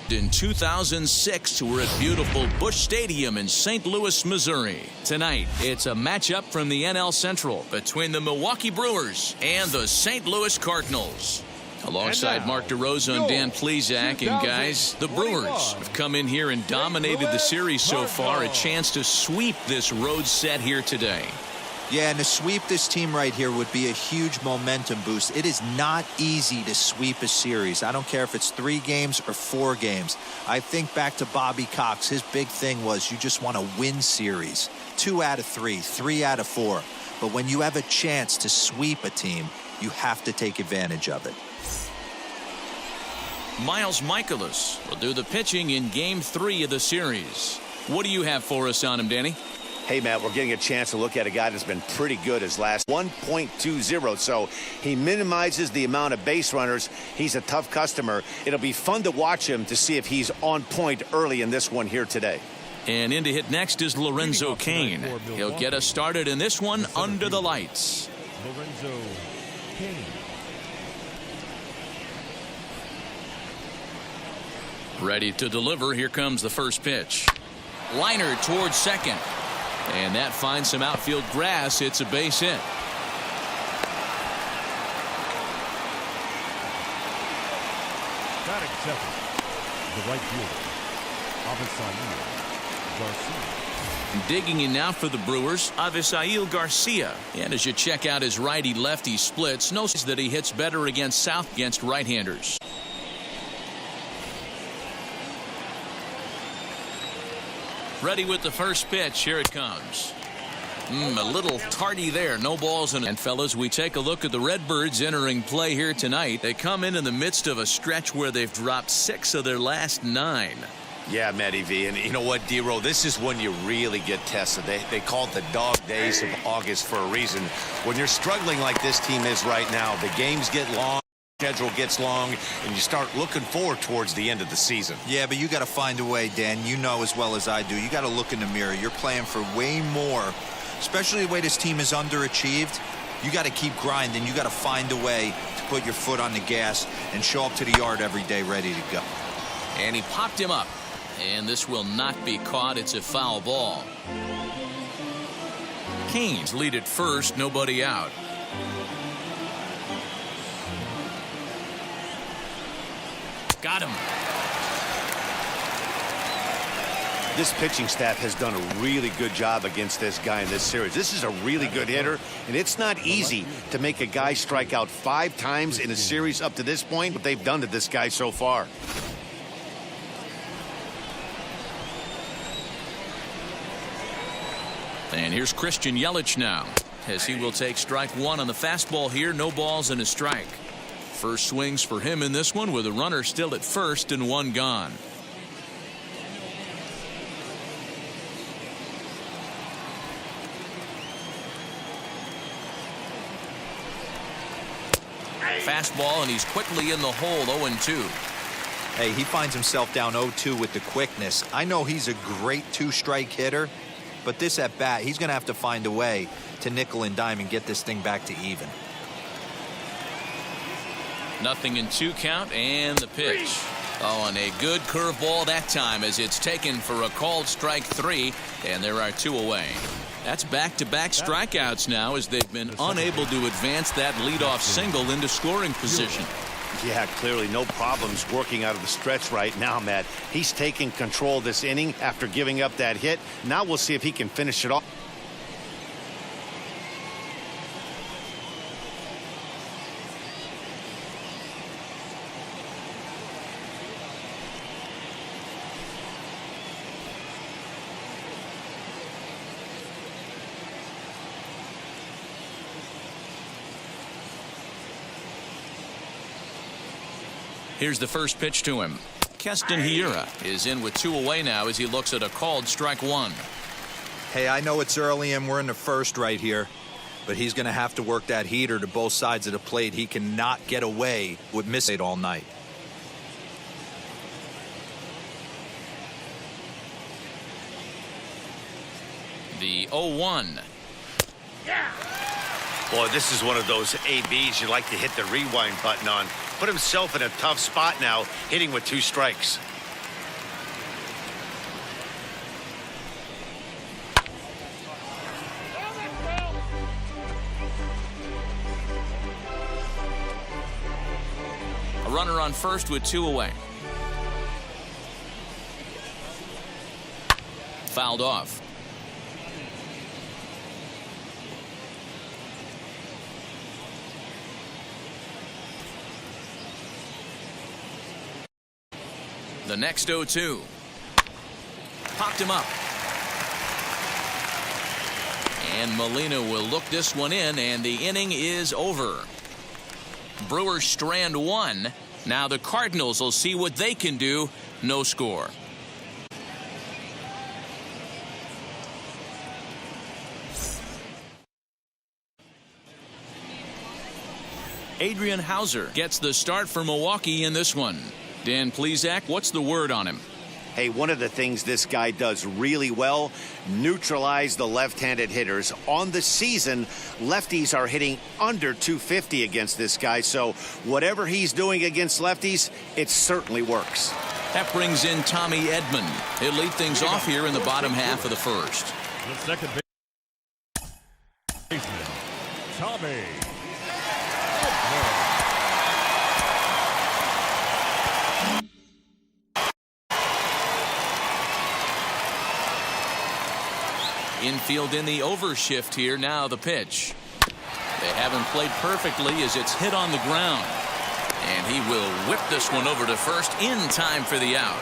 In 2006, we're at beautiful Busch Stadium in St. Louis, Missouri. Tonight, it's a matchup from the NL Central between the Milwaukee Brewers and the St. Louis Cardinals. Alongside Mark DeRosa and Dan Plesac, and guys, the Brewers have come in here and dominated the series so far. A chance to sweep this road set here today. Yeah, and to sweep this team right here would be a huge momentum boost. It is not easy to sweep a series. I don't care if it's 3 games or 4 games. I think back to Bobby Cox. His big thing was you just want to win series. 2 out of 3, 3 out of 4. But when you have a chance to sweep a team, you have to take advantage of it. Miles Michaelis will do the pitching in Game 3 of the series. What do you have for us on him, Danny? Hey, Matt, we're getting a chance to look at a guy that's been pretty good his last 1.20. So he minimizes the amount of base runners. He's a tough customer. It'll be fun to watch him to see if he's on point early in this one here today. And in to hit next is Lorenzo Cain. He'll get us started in this one under the lights. Lorenzo Cain. Ready to deliver. Here comes the first pitch. Liner towards second. And that finds some outfield grass. It's a base hit. Batting second, the right fielder, a.k.a. Garcia. Digging in now for the Brewers, a.k.a. Garcia. And as you check out his righty-lefty splits, notice that he hits better against right-handers. Ready with the first pitch. Here it comes. A little tardy there. No balls in it. And fellas, we take a look at the Redbirds entering play here tonight. They come in the midst of a stretch where they've dropped 6 of their last 9. Yeah, Matty V. And you know what, D-Row? This is when you really get tested. They call it the dog days of August for a reason. When you're struggling like this team is right now, the games get long. Schedule gets long, and you start looking forward towards the end of the season. Yeah, but you got to find a way, Dan. You know as well as I do. You got to look in the mirror. You're playing for way more, especially the way this team is underachieved. You got to keep grinding. You got to find a way to put your foot on the gas and show up to the yard every day ready to go. And he popped him up, and this will not be caught. It's a foul ball. Cain's lead at first, nobody out. Got him. This pitching staff has done a really good job against this guy in this series. This is a really good hitter, and it's not easy to make a guy strike out 5 times in a series up to this point, but they've done to this guy so far. And here's Christian Yelich now, as he will take strike 1 on the fastball here. No balls and a strike. First swings for him in this one with a runner still at first and 1 gone. Fastball, and he's quickly in the hole. 0-2. Hey, he finds himself down 0-2 with the quickness. I know he's a great 2-strike hitter, but this at bat, he's going to have to find a way to nickel and dime and get this thing back to even. 0-2 count, and the pitch. Oh, and a good curveball that time as it's taken for a called strike 3, and there are 2 away. That's back-to-back strikeouts now as they've been unable to advance that leadoff single into scoring position. Yeah, clearly no problems working out of the stretch right now, Matt. He's taking control of this inning after giving up that hit. Now we'll see if he can finish it off. Here's the first pitch to him. Keston Hiura is in with 2 away now as he looks at a called strike 1. Hey, I know it's early and we're in the first right here, but he's going to have to work that heater to both sides of the plate. He cannot get away with missing it all night. The 0-1. Boy, this is one of those ABs you like to hit the rewind button on. Put himself in a tough spot now, hitting with 2 strikes. runner on first with 2 away. Fouled off. The next 0-2. Popped him up. And Molina will look this one in, and the inning is over. Brewers strand 1. Now the Cardinals will see what they can do. No score. Adrian Hauser gets the start for Milwaukee in this one. Dan Plesac, what's the word on him? Hey, one of the things this guy does really well, neutralize the left-handed hitters. On the season, lefties are hitting under 250 against this guy, so whatever he's doing against lefties, it certainly works. That brings in Tommy Edman. He'll lead things off here in the bottom half of the first. The second baseman, Tommy. Infield in the overshift here. Now the pitch. They haven't played perfectly as it's hit on the ground. And he will whip this one over to first in time for the out.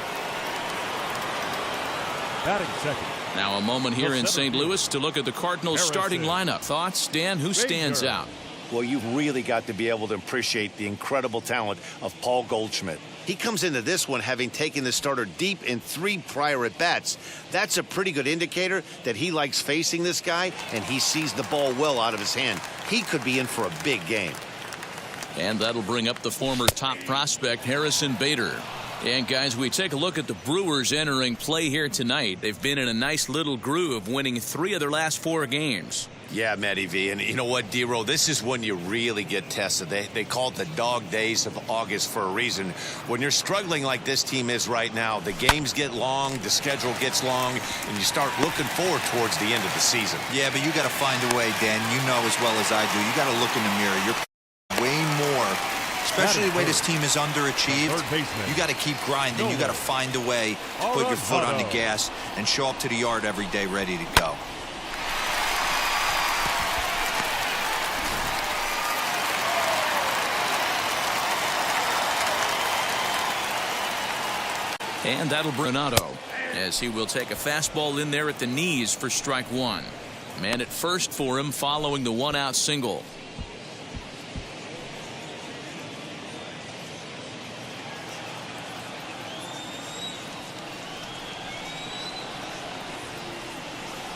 Batting second. Now a moment here in St. Louis to look at the Cardinals starting lineup. Thoughts, Dan? Who stands out? Well, you've really got to be able to appreciate the incredible talent of Paul Goldschmidt. He comes into this one having taken the starter deep in 3 prior at-bats. That's a pretty good indicator that he likes facing this guy, and he sees the ball well out of his hand. He could be in for a big game. And that'll bring up the former top prospect, Harrison Bader. And guys, we take a look at the Brewers entering play here tonight. They've been in a nice little groove, winning 3 of their last 4 games. Yeah, Matty V. And you know what, D-Row? This is when you really get tested. They call it the dog days of August for a reason. When you're struggling like this team is right now, the games get long, the schedule gets long, and you start looking forward towards the end of the season. Yeah, but you got to find a way, Dan. You know as well as I do. You got to look in the mirror. You're way more, especially the way this team is underachieved. You got to keep grinding. You got to find a way to put your foot on the gas and show up to the yard every day ready to go. And that'll bring Renato, as he will take a fastball in there at the knees for strike 1. Man at first for him following the 1-out single.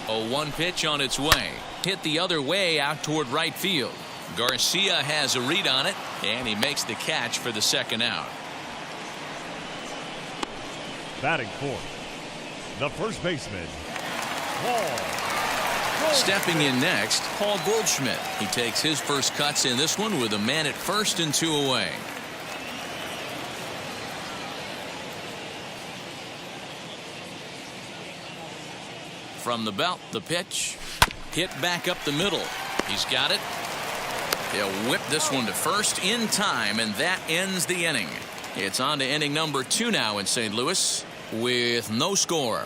A 1 pitch on its way. Hit the other way out toward right field. Garcia has a read on it, and he makes the catch for the 2nd out. Batting fourth, the first baseman, Paul. Stepping in next, Paul Goldschmidt. He takes his first cuts in this one with a man at first and 2 away. From the belt, the pitch. Hit back up the middle. He's got it. He'll whip this one to first in time, and that ends the inning. It's on to inning number 2 now in St. Louis with no score.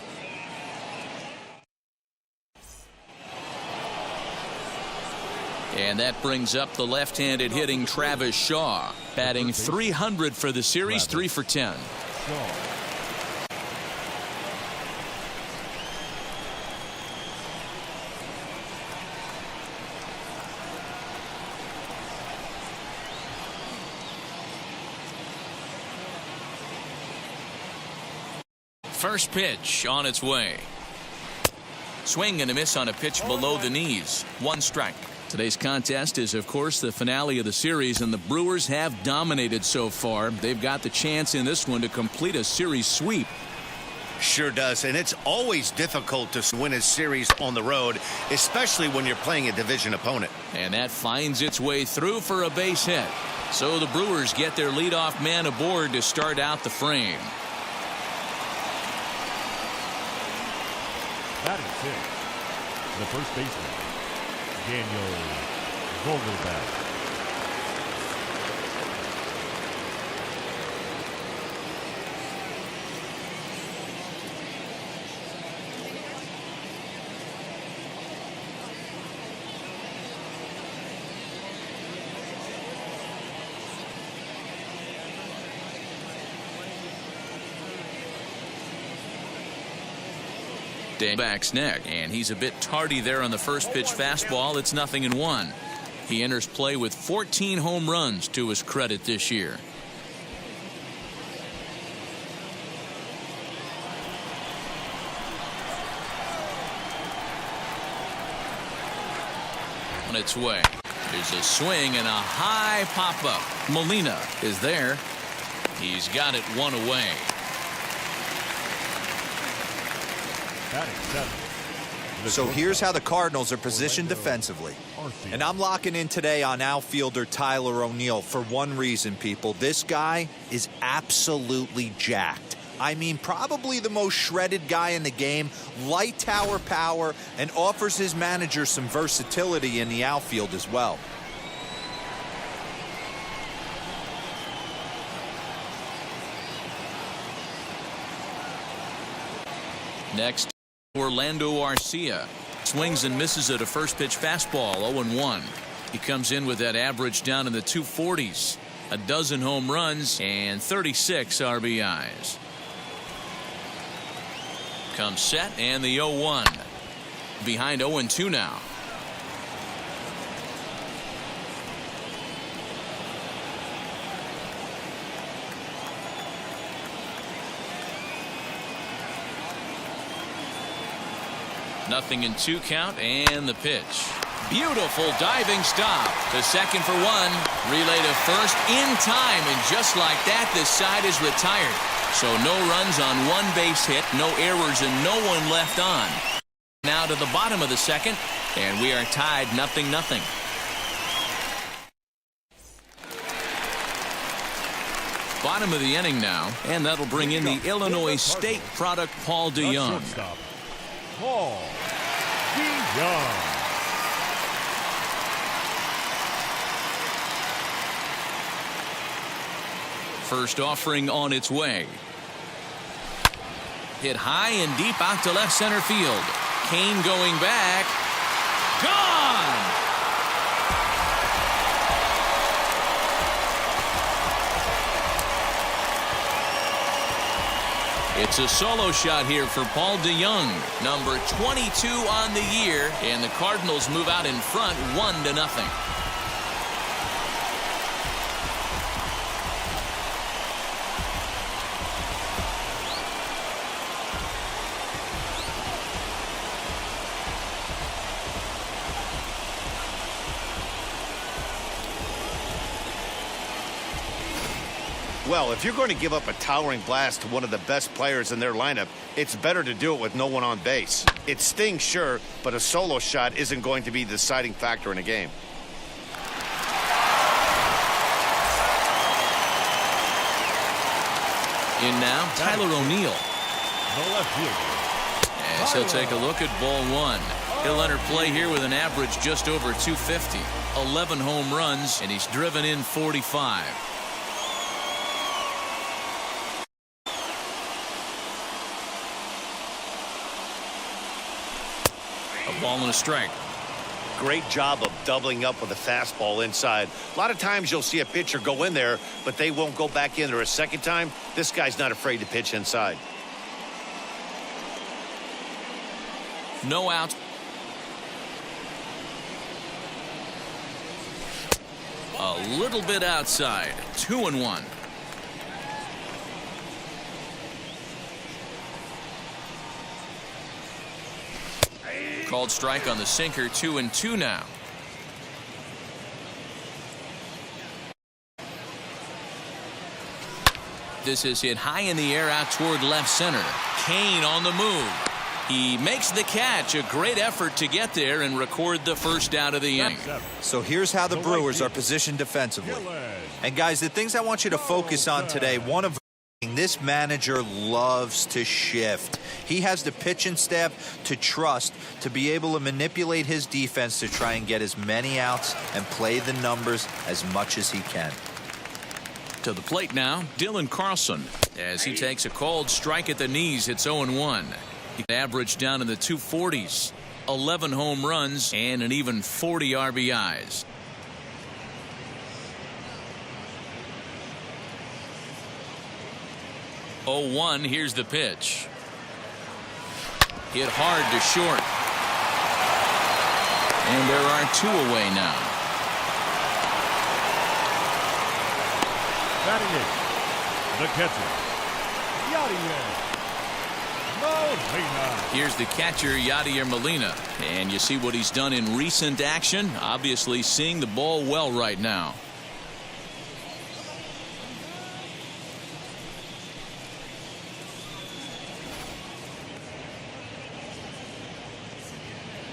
And that brings up the left-handed hitting Travis Shaw, batting 300 for the series, 3 for 10. First pitch on its way. Swing and a miss on a pitch below the knees. 1 strike. Today's contest is, of course, the finale of the series, and the Brewers have dominated so far. They've got the chance in this one to complete a series sweep. Sure does, and it's always difficult to win a series on the road, especially when you're playing a division opponent. And that finds its way through for a base hit. So the Brewers get their leadoff man aboard to start out the frame. Batting 6, the first baseman, Daniel Vogelbach. Back's neck, and he's a bit tardy there on the first pitch fastball. It's 0-1. He enters play with 14 home runs to his credit this year. On its way. There's a swing and a high pop-up. Molina is there. He's got it one away. So here's how the Cardinals are positioned defensively. And I'm locking in today on outfielder Tyler O'Neill for one reason, people. This guy is absolutely jacked. I mean, probably the most shredded guy in the game, light tower power, and offers his manager some versatility in the outfield as well. Next, Orlando Arcia swings and misses at a first pitch fastball. 0-1. He comes in with that average down in the 240s, a dozen home runs and 36 RBIs. Comes set and the 0-1. Behind 0-2 now. Nothing in 2 count and the pitch. Beautiful diving stop. The second for one. Relay to first in time, and just like that, this side is retired. So no runs on one base hit, no errors, and no one left on. Now to the bottom of the second, and we are tied 0-0. Bottom of the inning now, and that'll bring in the Illinois State product, Paul DeYoung. Paul DeYoung. First offering on its way. Hit high and deep out to left center field. Kane going back. Gone! It's a solo shot here for Paul DeYoung, number 22 on the year, and the Cardinals move out in front 1-0. Well, if you're going to give up a towering blast to one of the best players in their lineup, it's better to do it with no one on base. It stings, sure, but a solo shot isn't going to be the deciding factor in a game. In now, Tyler O'Neill. The left fielder. As he'll take a look at ball one. He'll enter play here with an average just over 250. 11 home runs, and he's driven in 45. A ball and a strike. Great job of doubling up with a fastball inside. A lot of times you'll see a pitcher go in there, but they won't go back in there a second time. This guy's not afraid to pitch inside. No out. A little bit outside. 2-1. Called strike on the sinker. 2-2 now. This is hit high in the air out toward left center. Kane on the move. He makes the catch. A great effort to get there and record the first out of the inning. So here's how the Brewers are positioned defensively. And guys, the things I want you to focus on today, one of this manager loves to shift. He has the pitching staff to trust to be able to manipulate his defense to try and get as many outs and play the numbers as much as he can. To the plate now, Dylan Carlson, as he takes a called strike at the knees. It's 0-1. He averaged down in the 240s, 11 home runs, and an even 40 RBIs. Oh, 1. Here's the pitch. Hit hard to short. And there are 2 away now. Batting it, the catcher, Yadier Molina. Here's the catcher, Yadier Molina. And you see what he's done in recent action. Obviously seeing the ball well right now.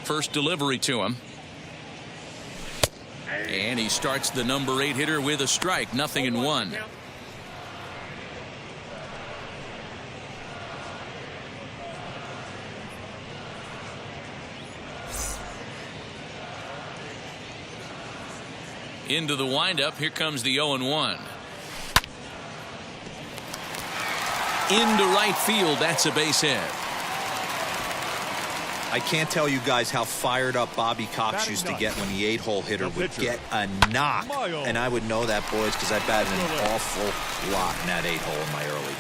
First delivery to him. And he starts the number 8 hitter with a strike. 0-1. Into the windup. Here comes the 0-1. Into right field. That's a base hit. I can't tell you guys how fired up Bobby Cox used to get when the 8-hole hitter would get a knock. And I would know that, boys, because I batted an awful lot in that 8-hole in my early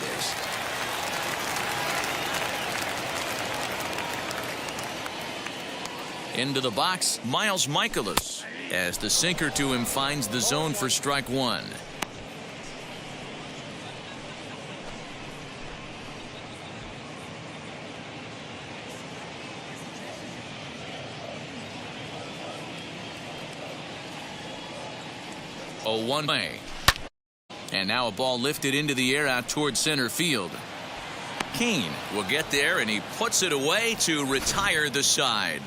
days. Into the box, Miles Michaelis, as the sinker to him finds the zone for strike 1. Oh, 1 way. And now a ball lifted into the air out towards center field. Kane will get there, and he puts it away to retire the side.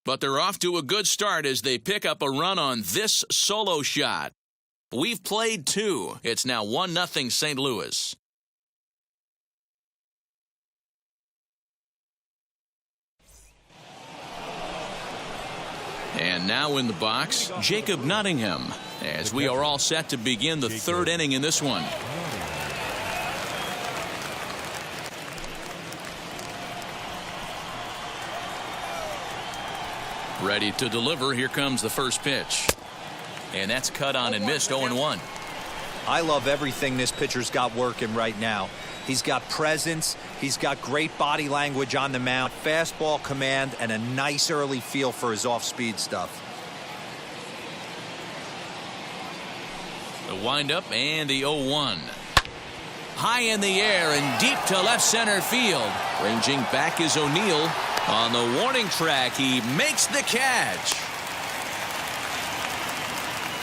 But they're off to a good start as they pick up a run on this solo shot. We've played 2. It's now 1-0 St. Louis. And now in the box, Jacob Nottingham, as we are all set to begin the 3rd inning in this one. Ready to deliver. Here comes the first pitch. And that's cut on and missed. 0-1. I love everything this pitcher's got working right now. He's got presence. He's got great body language on the mound, fastball command, and a nice early feel for his off-speed stuff. The windup and the 0-1. High in the air and deep to left center field. Ranging back is O'Neill. On the warning track, he makes the catch.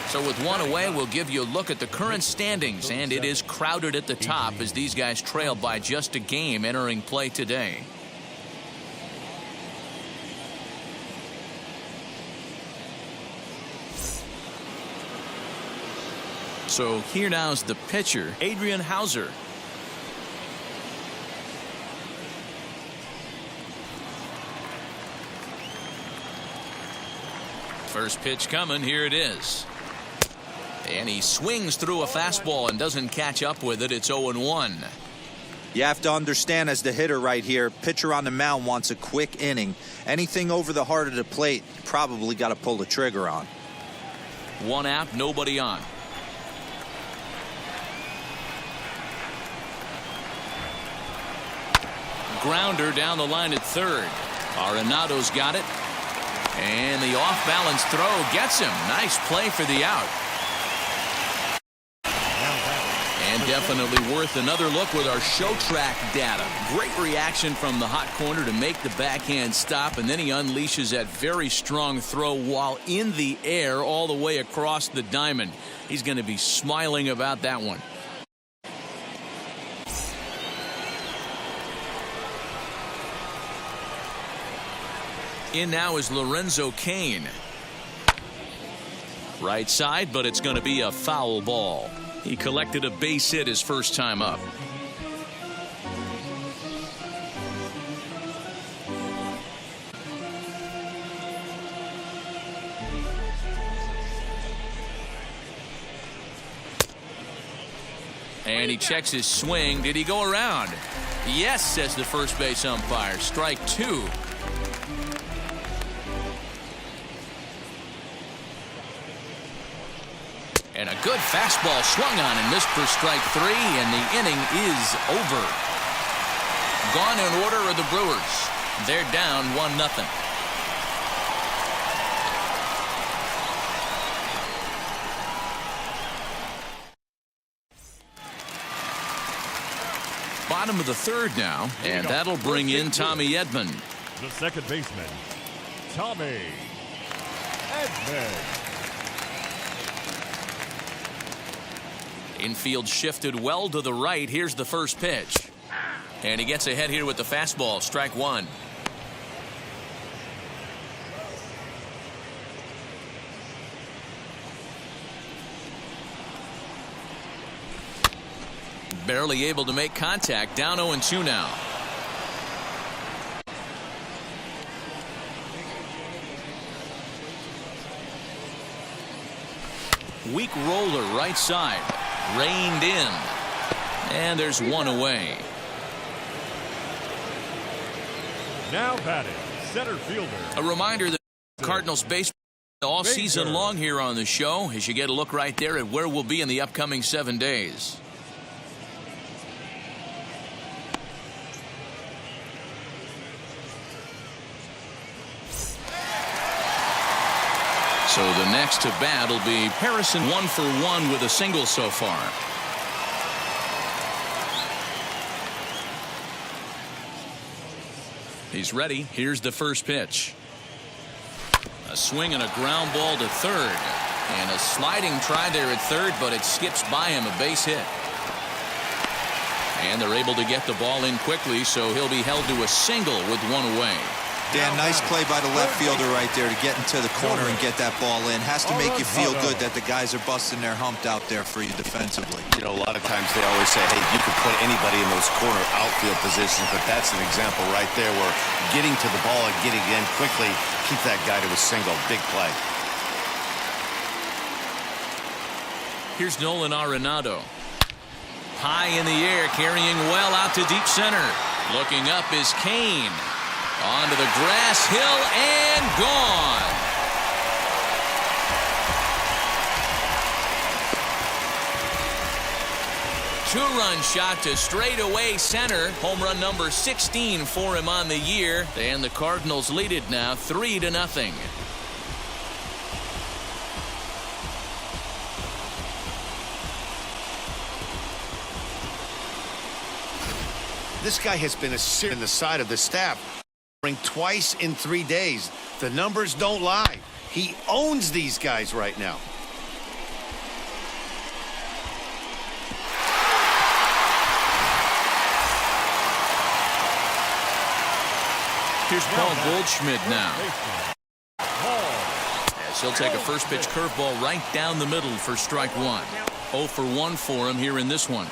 So with 1 away, we'll give you a look at the current standings, and it is crowded at the top as these guys trail by just a game entering play today. So here now is the pitcher, Adrian Hauser. First pitch coming. Here it is. And he swings through a fastball and doesn't catch up with it. It's 0-1. You have to understand, as the hitter right here, pitcher on the mound wants a quick inning. Anything over the heart of the plate, probably got to pull the trigger on. 1 out, nobody on. Grounder down the line at 3rd. Arenado's got it. And the off-balance throw gets him. Nice play for the out. And definitely worth another look with our show track data. Great reaction from the hot corner to make the backhand stop, and then he unleashes that very strong throw while in the air all the way across the diamond. He's going to be smiling about that one. In now is Lorenzo Cain. Right side, but it's going to be a foul ball. He collected a base hit his first time up. And he checks his swing. Did he go around? Yes, says the first base umpire. Strike 2. And a good fastball swung on and missed for strike 3, and the inning is over. gone in order are the Brewers. They're down 1-0. Bottom of the third now, and that'll bring in Tommy Edman. The second baseman, Tommy Edman. Infield shifted well to the right. Here's the first pitch. And he gets ahead here with the fastball. Strike one. Barely able to make contact. Down 0-2 now. Weak roller right side. Reined in. And there's one away. Now batting, center fielder. A reminder that Cardinals baseball all season long here on the show, as you get a look right there at where we'll be in the upcoming 7 days. So the next to bat will be Harrison, 1 for 1 with a single so far. He's ready. Here's the first pitch. A swing and a ground ball to third. And a sliding try there at third, but it skips by him, a base hit. And they're able to get the ball in quickly, so he'll be held to a single with one away. Dan, nice play by the left fielder right there to get into the corner and get that ball in. Has to make you feel good that the guys are busting their hump out there for you defensively. You know, a lot of times they always say, hey, you could put anybody in those corner outfield positions, but that's an example right there where getting to the ball and getting in quickly, keep that guy to a single. Big play. Here's Nolan Arenado. High in the air, carrying well out to deep center. Looking up is Kane. Onto the grass hill and gone. Two-run shot to straightaway center. Home run number 16 for him on the year. And the Cardinals lead it now 3-0. This guy has been a seer in the side of the staff. Twice in 3 days. The numbers don't lie. He owns these guys right now. Here's Paul Goldschmidt now. As he'll take a first pitch curveball right down the middle for strike one. 0 for 1 for him here in this one.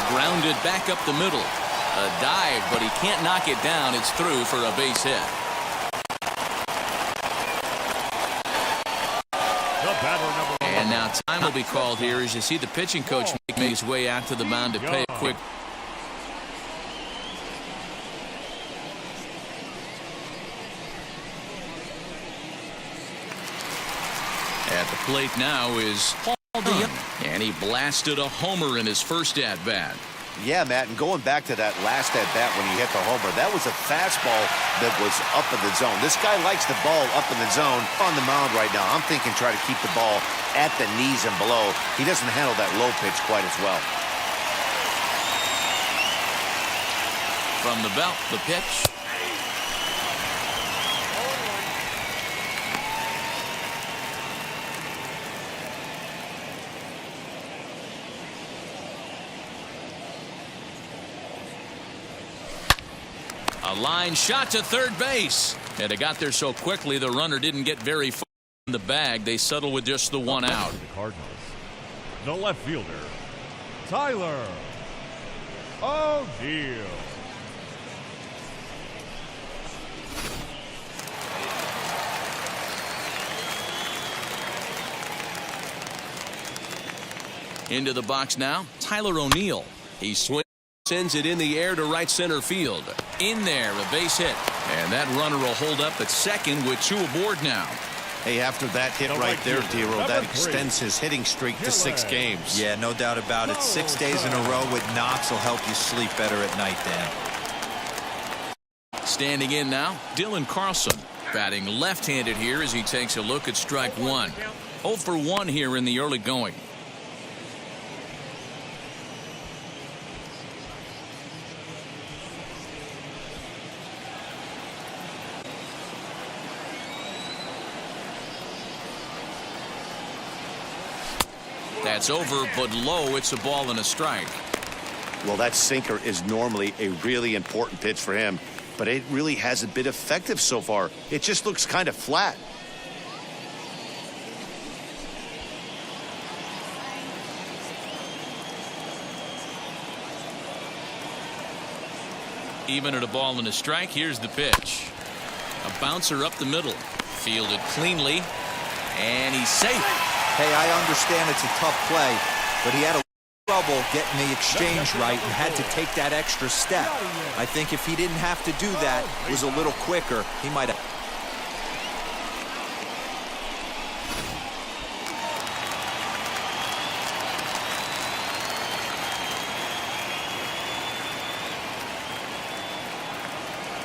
Grounded back up the middle. A dive, but he can't knock it down. It's through for a base hit. And now time will be called here as you see the pitching coach making his way out to the mound to pay a quick. At the plate now is Paul DeYoung, and he blasted a homer in his first at-bat. Yeah, Matt, and going back to that last at-bat when he hit the homer, that was a fastball that was up in the zone. This guy likes the ball up in the zone. On the mound right now, I'm thinking try to keep the ball at the knees and below. He doesn't handle that low pitch quite as well. From the belt, the pitch. A line shot to third base. And it got there so quickly the runner didn't get very far in the bag. They settle with just the one out. The Cardinals. The left fielder, Tyler O'Neill. Into the box now, Tyler O'Neill. He swings, sends it in the air to right center field. In there, a base hit. And that runner will hold up at second with 2 aboard now. Hey, after that hit right there, Dero, that extends his hitting streak to 6 games. Yeah, no doubt about it. 6 days in a row with knocks will help you sleep better at night, Dan. Standing in now, Dylan Carlson. Batting left-handed here as he takes a look at strike 1. 0 for 1 here in the early going. That's over, but low. It's a ball and a strike. Well, that sinker is normally a really important pitch for him, but it really hasn't been effective so far. It just looks kind of flat. Even at a ball and a strike, here's the pitch. A bouncer up the middle. Fielded cleanly, and he's safe. Hey, I understand it's a tough play, but he had a trouble getting the exchange right and had to take that extra step. I think if he didn't have to do that, it was a little quicker, he might have.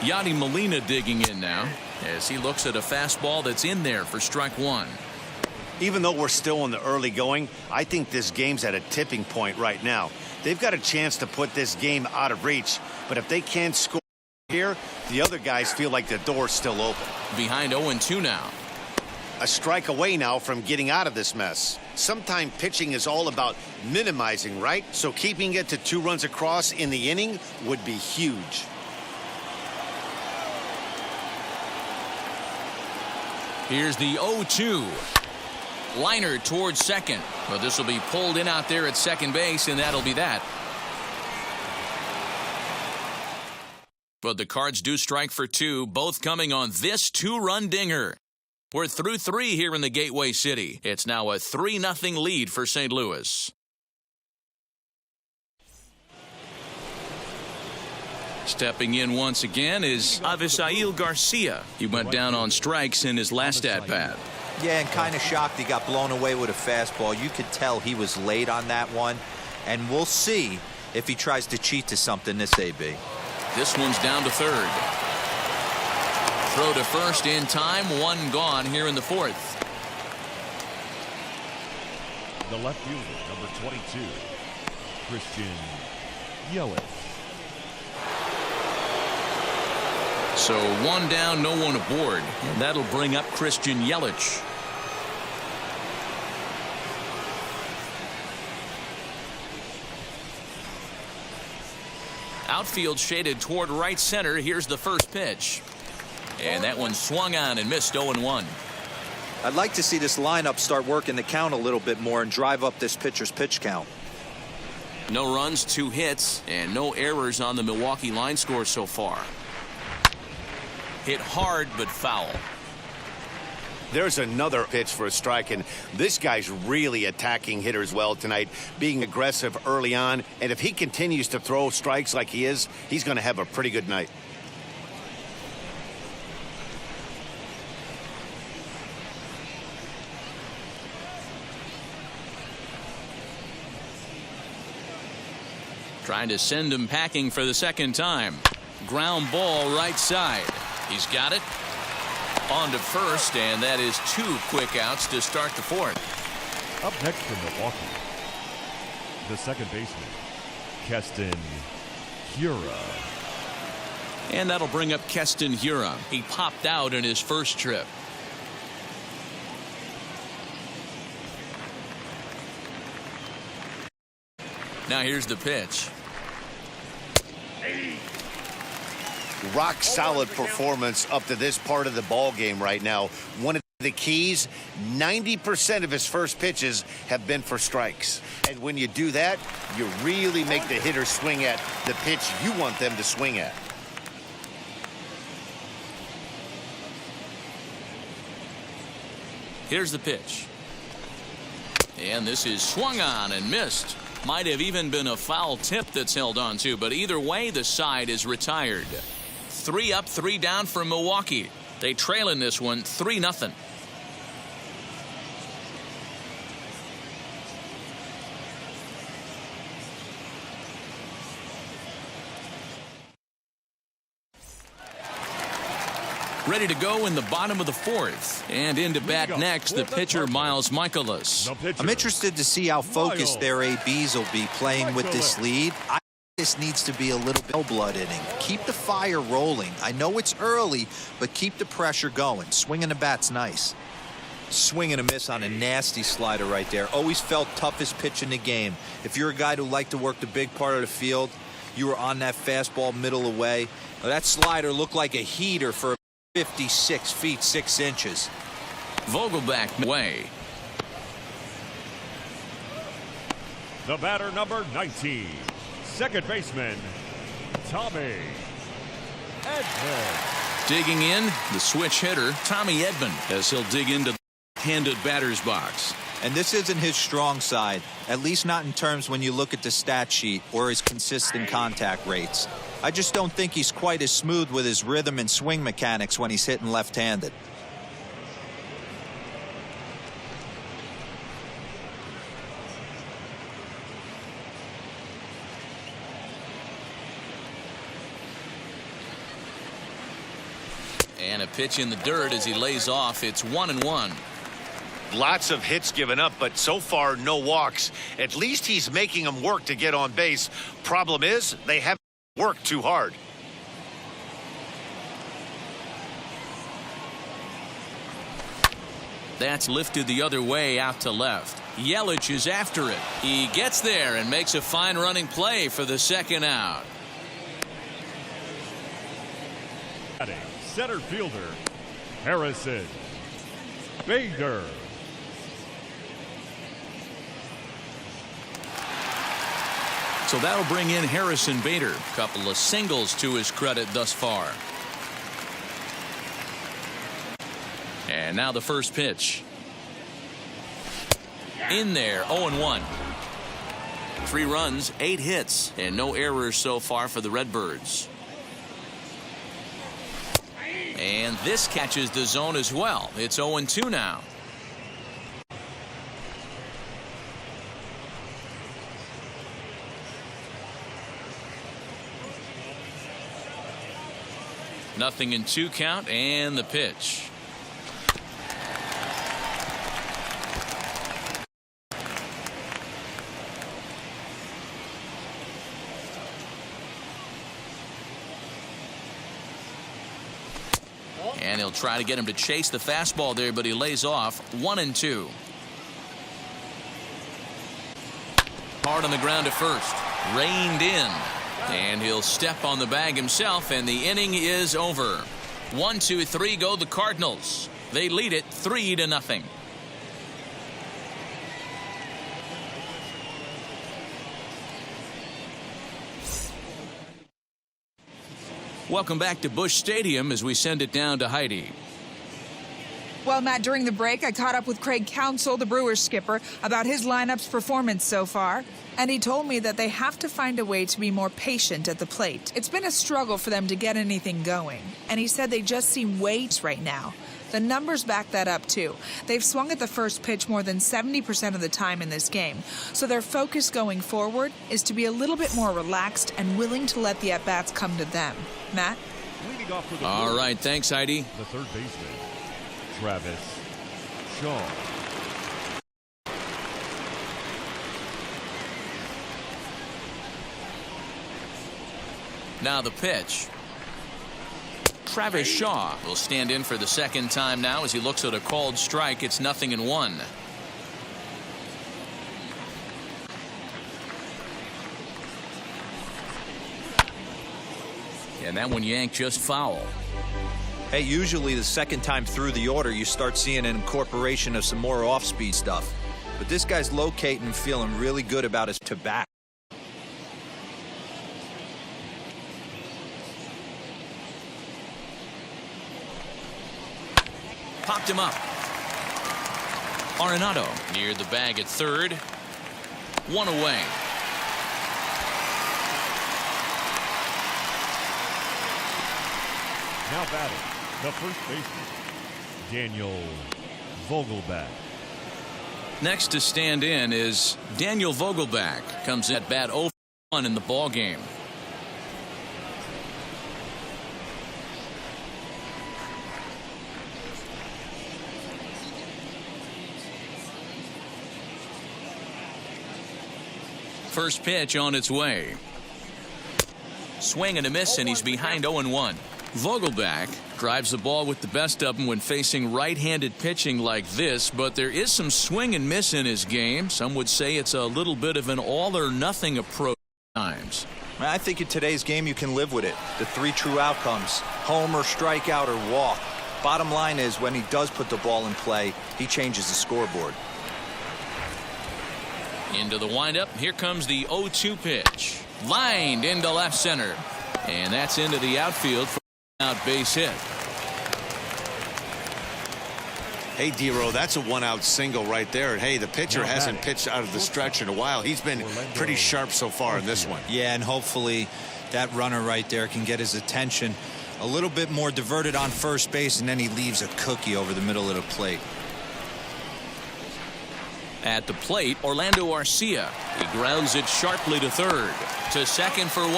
Yadi Molina digging in now as he looks at a fastball that's in there for strike 1. Even though we're still in the early going, I think this game's at a tipping point right now. They've got a chance to put this game out of reach, but if they can't score here, the other guys feel like the door's still open. Behind 0-2 now. A strike away now from getting out of this mess. Sometimes pitching is all about minimizing, right? So keeping it to 2 runs across in the inning would be huge. Here's the 0-2. Liner towards second. Well, this will be pulled in out there at second base, and that'll be that. But the Cards do strike for 2, both coming on this 2-run dinger. We're through 3 here in the Gateway City. It's now a 3-0 lead for St. Louis. Stepping in once again is Avisail Garcia. He went down on strikes in his last at-bat. Yeah, and kind of shocked he got blown away with a fastball. You could tell he was late on that one, and we'll see if he tries to cheat to something this AB. This one's down to third. Throw to first in time, 1 gone here in the 4th. The left fielder, number 22, Christian Yelich. So 1 down, no one aboard. And that'll bring up Christian Yelich. Outfield shaded toward right center. Here's the first pitch. And that one swung on and missed 0-1. I'd like to see this lineup start working the count a little bit more and drive up this pitcher's pitch count. No runs, 2 hits, and no errors on the Milwaukee line score so far. Hit hard but foul. There's another pitch for a strike, and this guy's really attacking hitters well tonight, being aggressive early on, and if he continues to throw strikes like he is, he's going to have a pretty good night. Trying to send him packing for the second time. Ground ball right side. He's got it. On to first, and that is 2 quick outs to start the 4th. Up next from Milwaukee, the second baseman, Keston Hiura. And that'll bring up Keston Hiura. He popped out in his first trip. Now here's the pitch. Rock solid performance up to this part of the ball game right now. One of the keys, 90% of his first pitches have been for strikes. And when you do that, you really make the hitter swing at the pitch you want them to swing at. Here's the pitch. And this is swung on and missed. Might have even been a foul tip that's held on to, but either way, the side is retired. 3 up, 3 down for Milwaukee. They trail in this one 3-0. Ready to go in the bottom of the 4th. And into bat next, the pitcher, Miles Michaelis. I'm interested to see how focused their ABs will be playing with this lead. I think this needs to be a little bit blood inning. Keep the fire rolling. I know it's early, but keep the pressure going. Swinging the bat's nice. Swing and a miss on a nasty slider right there. Always felt toughest pitch in the game. If you're a guy who liked to work the big part of the field, you were on that fastball middle away. Well, that slider looked like a heater for 56 feet 6 inches. Vogelback away. The batter, number 19, second baseman, Tommy Edman. Digging in, the switch hitter, Tommy Edman, as he'll dig into the handed batter's box. And this isn't his strong side, at least not in terms when you look at the stat sheet or his consistent contact rates. I just don't think he's quite as smooth with his rhythm and swing mechanics when he's hitting left-handed. And a pitch in the dirt as he lays off. It's 1-1. Lots of hits given up, but so far no walks. At least he's making them work to get on base. Problem is, they haven't worked too hard. That's lifted the other way out to left. Yelich is after it. He gets there and makes a fine running play for the second out. Center fielder, Harrison Bader. So that'll bring in Harrison Bader. A couple of singles to his credit thus far. And now the first pitch. In there, 0-1. 3 runs, 8 hits, and no errors so far for the Redbirds. And this catches the zone as well. It's 0-2 now. Nothing in 2 count, and the pitch. And he'll try to get him to chase the fastball there, but he lays off. 1-2. Hard on the ground at first. Reined in. And he'll step on the bag himself, and the inning is over. 1-2-3 go the Cardinals. They lead it 3-0. Welcome back to Busch Stadium as we send it down to Heidi. Well, Matt, during the break, I caught up with Craig Counsell, the Brewers skipper, about his lineup's performance so far. And he told me that they have to find a way to be more patient at the plate. It's been a struggle for them to get anything going. And he said they just seem weights right now. The numbers back that up, too. They've swung at the first pitch more than 70% of the time in this game. So their focus going forward is to be a little bit more relaxed and willing to let the at-bats come to them. Matt? All right, thanks, Heidi. The third baseman, Travis Shaw. Now the pitch. Travis Shaw will stand in for the second time now as he looks at a called strike. It's 0-1. And that one yanked just foul. Hey, usually the second time through the order you start seeing an incorporation of some more off-speed stuff. But this guy's locating and feeling really good about his tobacco. Popped him up. Arenado near the bag at third. 1 away. Now batting, the first baseman, Daniel Vogelback. Next to stand in is Daniel Vogelback. Comes at bat 0 for 1 in the ball game. First pitch on its way. Swing and a miss, and he's behind 0-1. Vogelback drives the ball with the best of them when facing right-handed pitching like this, but there is some swing and miss in his game. Some would say it's a little bit of an all-or-nothing approach at times. I think in today's game you can live with it. The 3 true outcomes: home or strikeout or walk. Bottom line is, when he does put the ball in play, he changes the scoreboard. Into the windup. Here comes the 0-2 pitch. Lined into left center. And that's into the outfield for an out base hit. Hey, D-Row, that's a one-out single right there. And hey, the pitcher hasn't pitched out of the stretch in a while. He's been pretty sharp so far in this one. Yeah, and hopefully that runner right there can get his attention a little bit more diverted on first base, and then he leaves a cookie over the middle of the plate. At the plate, Orlando Arcia. He grounds it sharply to third. To second for 1.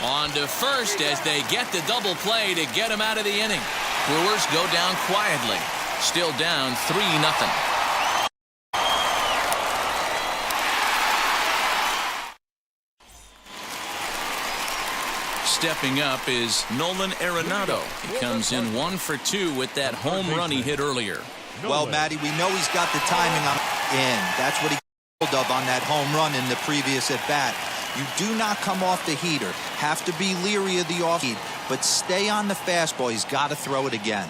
On to first as they get the double play to get him out of the inning. Brewers go down quietly. Still down 3-0. Stepping up is Nolan Arenado. He comes in 1 for 2 with that home run he hit earlier. Well, Matty, we know he's got the timing on in. That's what he pulled up on that home run in the previous at bat. You do not come off the heater. Have to be leery of the off heat, but stay on the fastball. He's got to throw it again.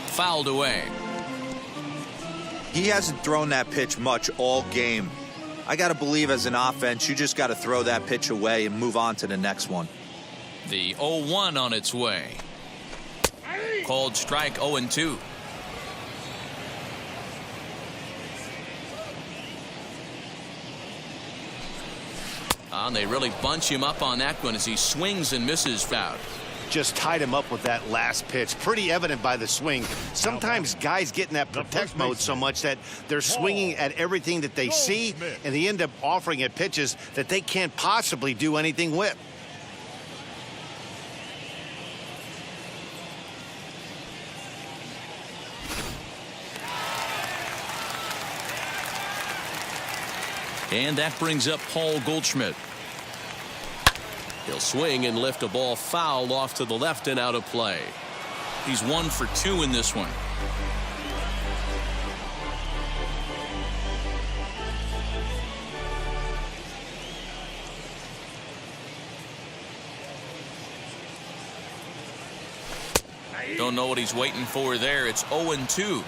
Fouled away. He hasn't thrown that pitch much all game. I got to believe as an offense, you just got to throw that pitch away and move on to the next one. The 0-1 on its way. Called strike 0-2. And they really bunch him up on that one as he swings and misses foul. Just tied him up with that last pitch. Pretty evident by the swing. Sometimes guys get in that protect mode so much that they're swinging at everything that they see, and they end up offering at pitches that they can't possibly do anything with. And that brings up Paul Goldschmidt. He'll swing and lift a ball foul off to the left and out of play. He's 1 for 2 in this one. Don't know what he's waiting for there. It's 0-2.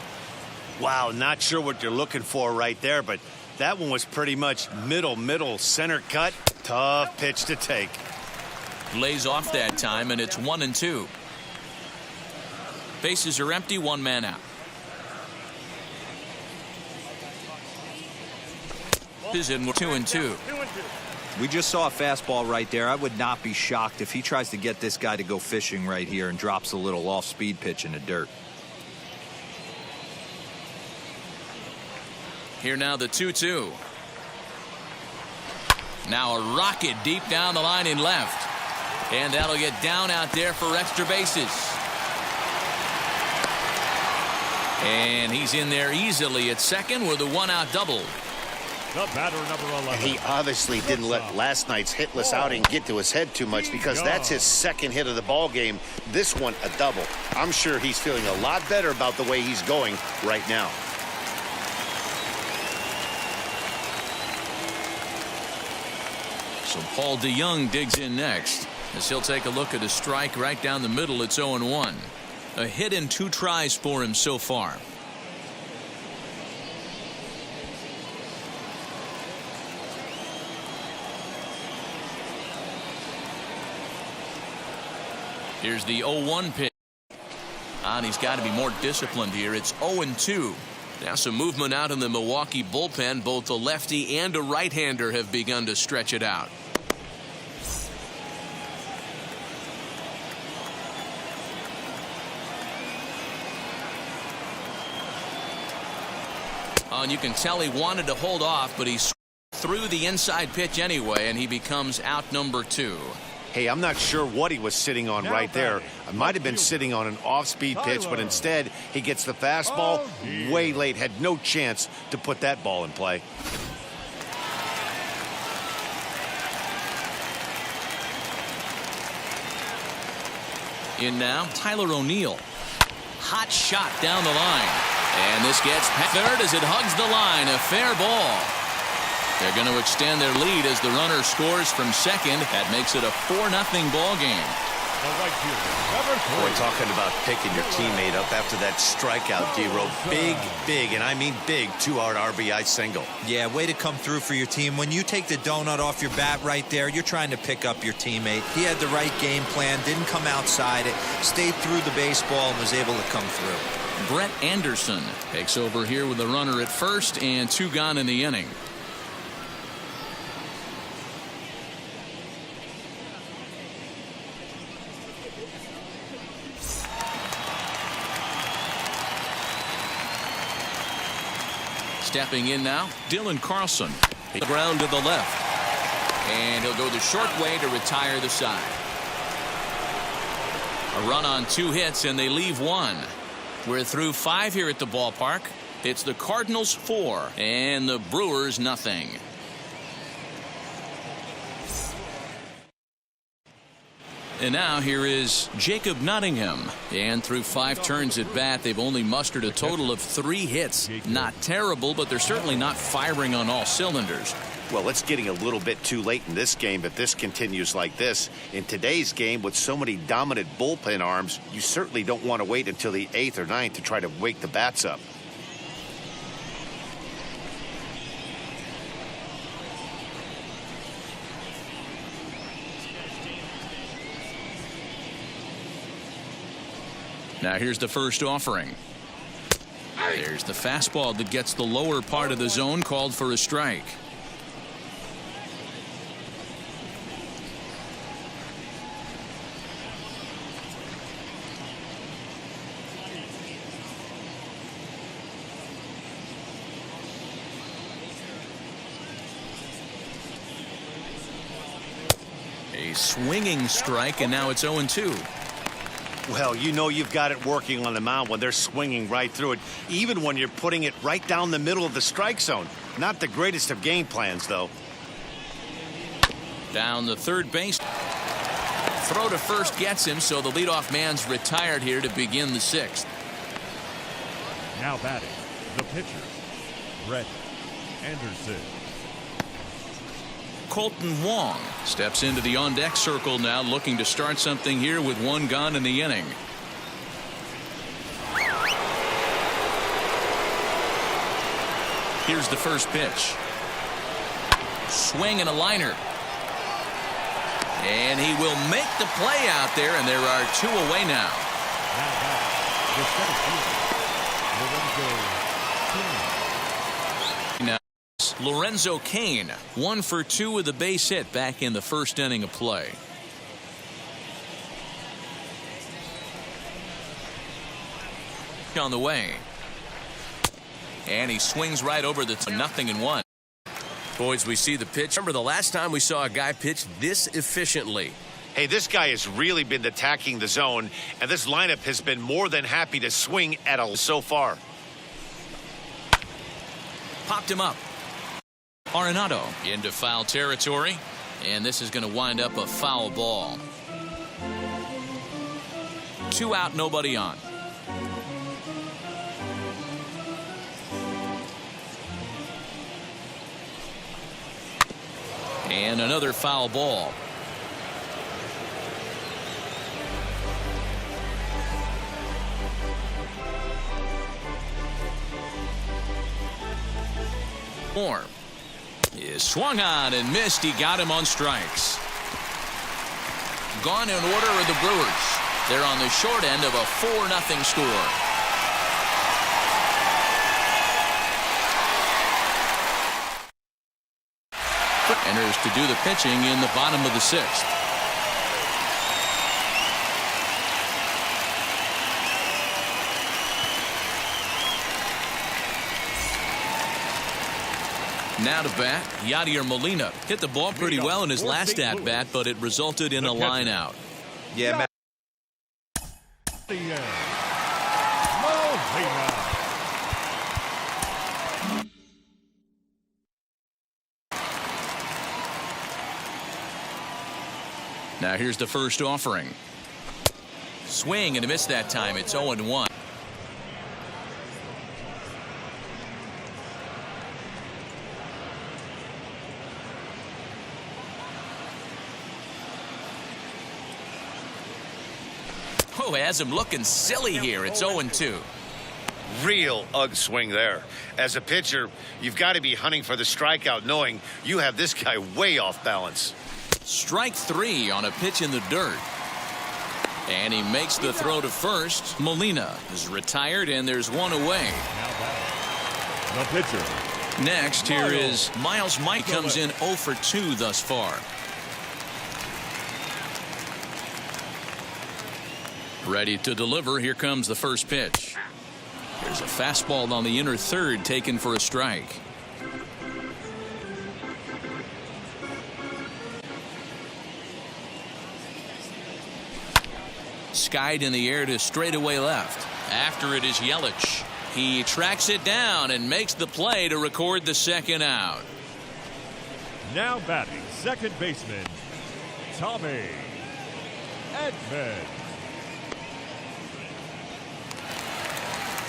Wow, not sure what you're looking for right there, but that one was pretty much middle center cut. Tough pitch to take. Lays off that time, and it's 1-2. Bases are empty, 1 man out. Is in 2-2. We just saw a fastball right there. I would not be shocked if he tries to get this guy to go fishing right here and drops a little off-speed pitch in the dirt. Here now the 2-2. Now a rocket deep down the line in left. And that'll get down out there for extra bases. And he's in there easily at second with a 1-out double. The batter, number 11. He obviously didn't let last night's hitless outing get to his head too much, because that's his second hit of the ball game. This one a double. I'm sure he's feeling a lot better about the way he's going right now. So Paul DeYoung digs in next as he'll take a look at a strike right down the middle. It's 0-1. A hit in 2 tries for him so far. Here's the 0-1 pitch. And he's got to be more disciplined here. It's 0-2. Now some movement out in the Milwaukee bullpen. Both a lefty and a right-hander have begun to stretch it out. Oh, and you can tell he wanted to hold off, but he threw the inside pitch anyway, and he becomes out number 2. Hey, I'm not sure what he was sitting on right there. I might have been sitting on an off-speed pitch, but instead he gets the fastball way late. Had no chance to put that ball in play. In now, Tyler O'Neill. Hot shot down the line. And this gets third as it hugs the line. A fair ball. They're going to extend their lead as the runner scores from second. That makes it a 4-0 ball game. Boy, talking about picking your teammate up after that strikeout, D-Row. Big, and I mean big, 2-hard RBI single. Yeah, way to come through for your team. When you take the donut off your bat right there, you're trying to pick up your teammate. He had the right game plan, didn't come outside it, stayed through the baseball, and was able to come through. Brett Anderson takes over here with a runner at first and 2 gone in the inning. Stepping in now, Dylan Carlson. The ground to the left. And he'll go the short way to retire the side. A run on 2 hits, and they leave 1. We're through 5 here at the ballpark. It's the Cardinals 4 and the Brewers nothing. And now here is Jacob Nottingham. And through 5 turns at bat, they've only mustered a total of 3 hits. Not terrible, but they're certainly not firing on all cylinders. Well, it's getting a little bit too late in this game if this continues like this. In today's game, with so many dominant bullpen arms, you certainly don't want to wait until the 8th or 9th to try to wake the bats up. Now here's the first offering. There's the fastball that gets the lower part of the zone, called for a strike. A swinging strike, and now it's 0-2. Well, you know you've got it working on the mound when they're swinging right through it, even when you're putting it right down the middle of the strike zone. Not the greatest of game plans, though. Down the third base. Throw to first gets him, so the leadoff man's retired here to begin the 6th. Now batting, the pitcher, Brett Anderson. Colton Wong steps into the on-deck circle now, looking to start something here with 1 gone in the inning. Here's the first pitch. Swing and a liner. And he will make the play out there, and there are 2 away now. Now, Lorenzo Cain, 1 for 2 with a base hit back in the first inning of play. On the way. And he swings right over the 0-1. Boys, we see the pitch. Remember the last time we saw a guy pitch this efficiently? Hey, this guy has really been attacking the zone, and this lineup has been more than happy to swing at a so far. Popped him up. Arenado into foul territory, and this is going to wind up a foul ball. 2 out, nobody on. And another foul ball. Moore is swung on and missed. He got him on strikes. Gone in order are the Brewers. They're on the short end of a 4-0 score. Enters to do the pitching in the bottom of the 6th. Now to bat, Yadier Molina. Hit the ball pretty well in his last at-bat, but it resulted in a line out. Yeah, Matt. Molina. Now here's the first offering. Swing and a miss that time. It's 0-1. Oh, has him looking silly here. It's 0-2. Real swing there. As a pitcher, you've got to be hunting for the strikeout, knowing you have this guy way off balance. Strike 3 on a pitch in the dirt. And he makes the throw to first. Molina is retired, and there's one away. The pitcher. Next, here is Miles. Mike comes in 0 for 2 thus far. Ready to deliver. Here comes the first pitch. There's a fastball on the inner third taken for a strike. Skied in the air to straightaway left. After it is Yelich. He tracks it down and makes the play to record the second out. Now batting second baseman, Tommy Edman.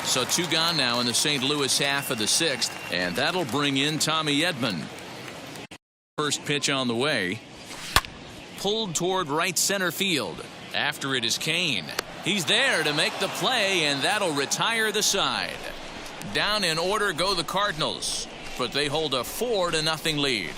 So 2 gone now in the St. Louis half of the 6th, and that'll bring in Tommy Edman. First pitch on the way. Pulled toward right center field. After it is Kane. He's there to make the play, and that'll retire the side. Down in order go the Cardinals, but they hold a 4-0 lead.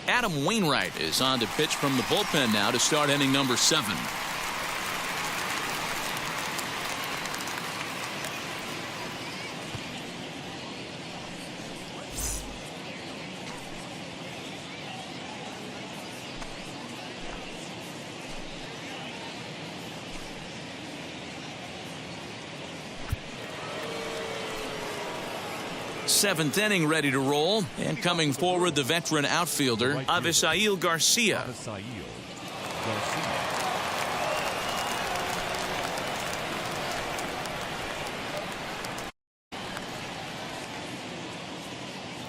Adam Wainwright is on to pitch from the bullpen now to start inning number 7. Seventh inning ready to roll, and coming forward the veteran outfielder Avisail Garcia.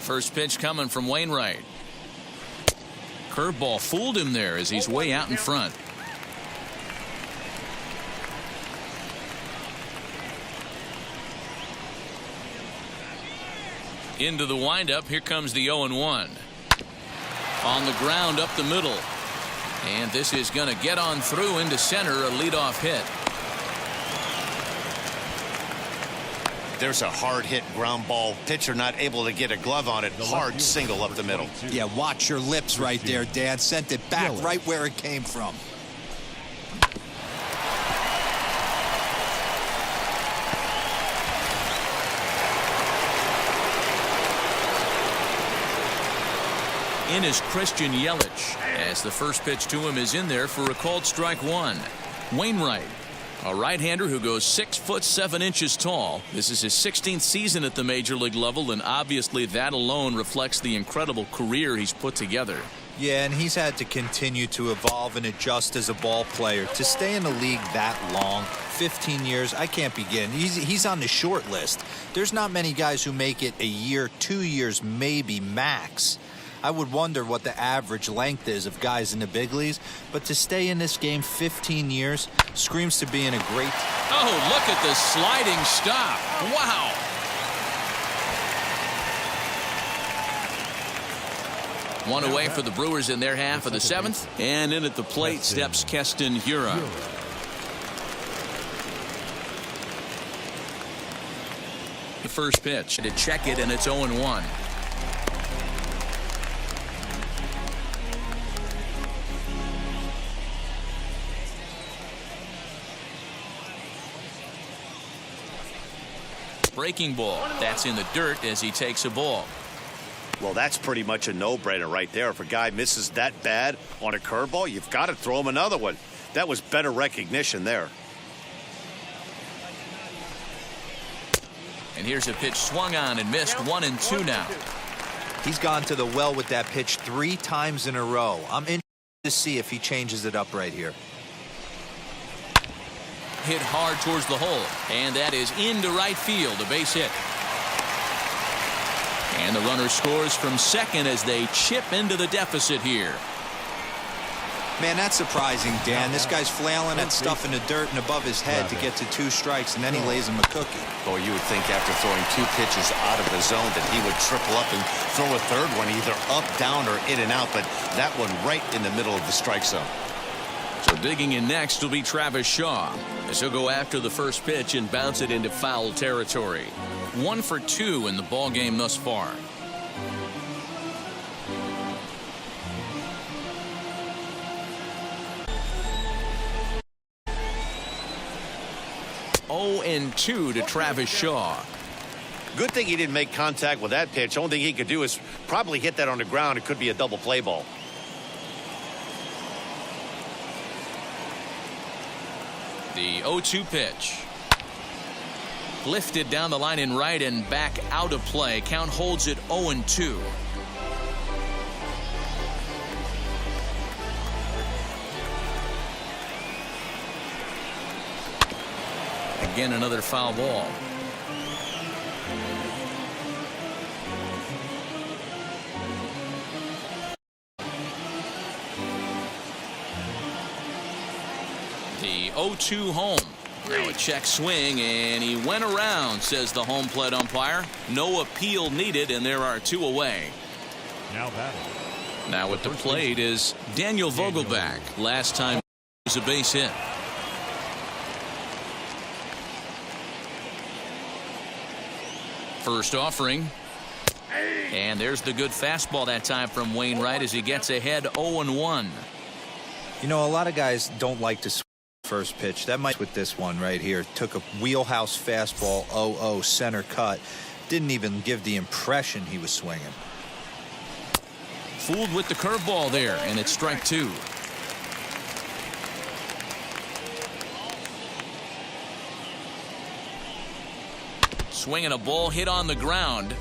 First pitch coming from Wainwright. Curveball fooled him there as he's way out in front. Into the windup. Here comes the 0-1. On the ground up the middle. And this is going to get on through into center, a leadoff hit. There's a hard hit ground ball. Pitcher not able to get a glove on it. Hard single up the middle. Yeah, watch your lips right there, Dan. Sent it back right where it came from. In is Christian Yelich, as the first pitch to him is in there for a called strike 1. Wainwright, a right-hander who goes 6 foot 7 inches tall. This is his 16th season at the major league level, and obviously that alone reflects the incredible career he's put together. Yeah, and he's had to continue to evolve and adjust as a ball player. To stay in the league that long, 15 years, I can't begin. He's on the short list. There's not many guys who make it a year, 2 years, maybe max. I would wonder what the average length is of guys in the big leagues, but to stay in this game 15 years screams to be in a great... Oh, look at the sliding stop. Wow. One away for the Brewers in their half of the 7th, and in at the plate steps Keston Hiura. The first pitch to check it, and it's 0-1. Breaking ball. That's in the dirt as he takes a ball. Well, that's pretty much a no-brainer right there. If a guy misses that bad on a curveball, you've got to throw him another one. That was better recognition there. And here's a pitch swung on and missed. 1-2 now. He's gone to the well with that pitch 3 times in a row. I'm interested to see if he changes it up right here. Hit hard towards the hole, and that is into right field, a base hit. And the runner scores from second as they chip into the deficit here. Man, that's surprising, Dan. This guy's flailing at stuff in the dirt and above his head to get to 2 strikes, and then he lays him a cookie. Oh, you would think after throwing 2 pitches out of the zone that he would triple up and throw a third one, either up, down, or in and out, but that one right in the middle of the strike zone. So digging in next will be Travis Shaw, as he'll go after the first pitch and bounce it into foul territory. 1 for 2 in the ball game thus far. Oh, and 2 to Travis Shaw. Good thing he didn't make contact with that pitch. Only thing he could do is probably hit that on the ground. It could be a double play ball. The 0-2 pitch. Lifted down the line in right and back out of play. Count holds it 0-2. Again, another foul ball. The 0-2 home. Now a check swing, and he went around, says the home plate umpire. No appeal needed, and there are 2 away. Now batting. Now at the plate is Daniel Vogelback. Last time was a base hit. First offering. And there's the good fastball that time from Wainwright as he gets ahead 0-1. You know, a lot of guys don't like to swing first pitch. That might with this one right here. Took a wheelhouse fastball, 0-0 center cut. Didn't even give the impression he was swinging. Fooled with the curveball there, and it's strike 2. Swinging a ball hit on the ground.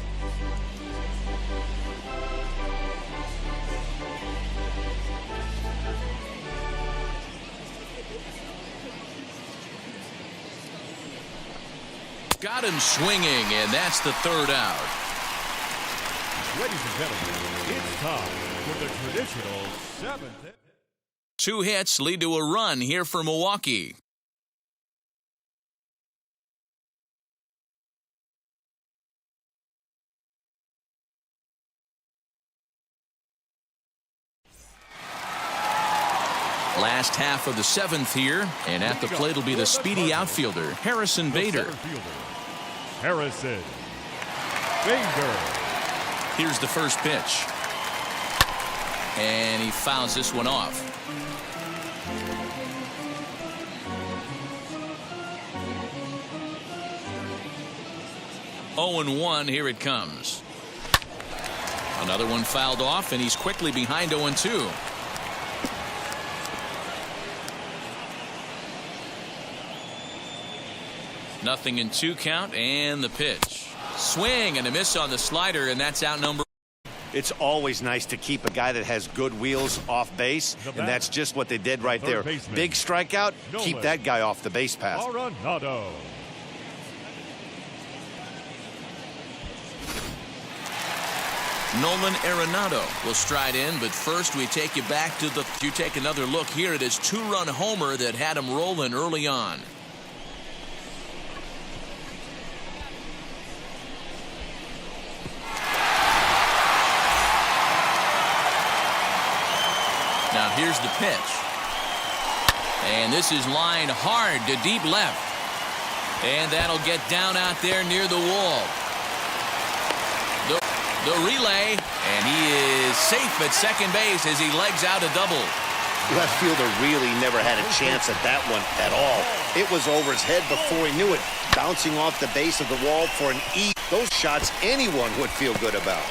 Got him swinging, and that's the 3rd out. Ladies and gentlemen, it's time for the traditional 7th. 2 hits lead to a run here for Milwaukee. Last half of the 7th here, and at the plate will be the speedy outfielder, Harrison Bader. Harrison Bader. Here's the first pitch. And he fouls this one off. Oh, and 1, here it comes. Another one fouled off, and he's quickly behind 0-2. Nothing in 2 count, and the pitch. Swing and a miss on the slider, and that's out number. It's always nice to keep a guy that has good wheels off base, and that's just what they did right there. Big strikeout, keep that guy off the base path. Arenado. Nolan Arenado will stride in, but first we take you back to you take another look here at his 2-run homer that had him rolling early on. Now here's the pitch. And this is lined hard to deep left. And that'll get down out there near the wall. The relay, and he is safe at second base as he legs out a double. Left fielder really never had a chance at that one at all. It was over his head before he knew it, bouncing off the base of the wall for an E. Those shots anyone would feel good about.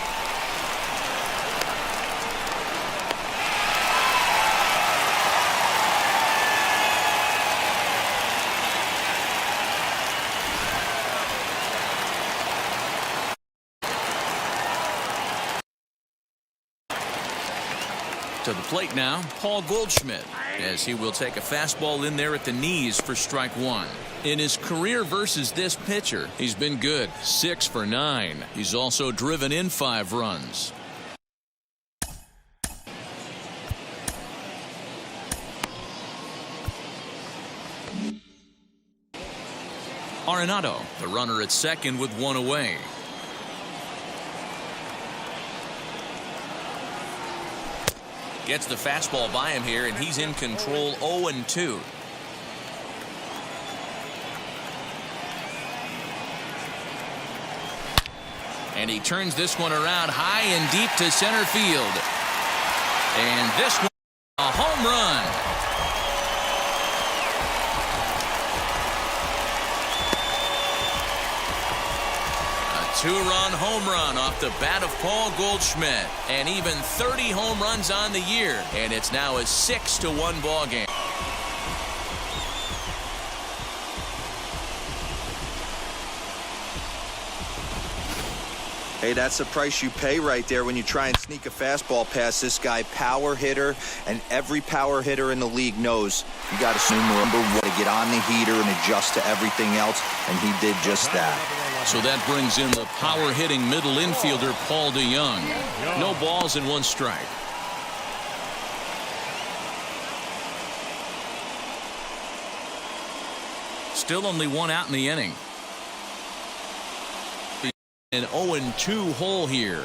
To the plate now, Paul Goldschmidt, as he will take a fastball in there at the knees for strike one. In his career versus this pitcher, he's been good, 6 for 9. He's also driven in 5 runs. Arenado, the runner at second with 1 away. Gets the fastball by him here, and he's in control 0-2. And he turns this one around high and deep to center field. And this one, a home run. Two-run home run off the bat of Paul Goldschmidt, and even 30 home runs on the year, and it's now a 6-1 ball game. Hey, that's the price you pay right there when you try and sneak a fastball past this guy. Power hitter, and every power hitter in the league knows you got to number one to get on the heater and adjust to everything else, and he did just that. So that brings in the power-hitting middle infielder, Paul DeYoung. No balls and 1 strike. Still only 1 out in the inning. An 0-2 hole here.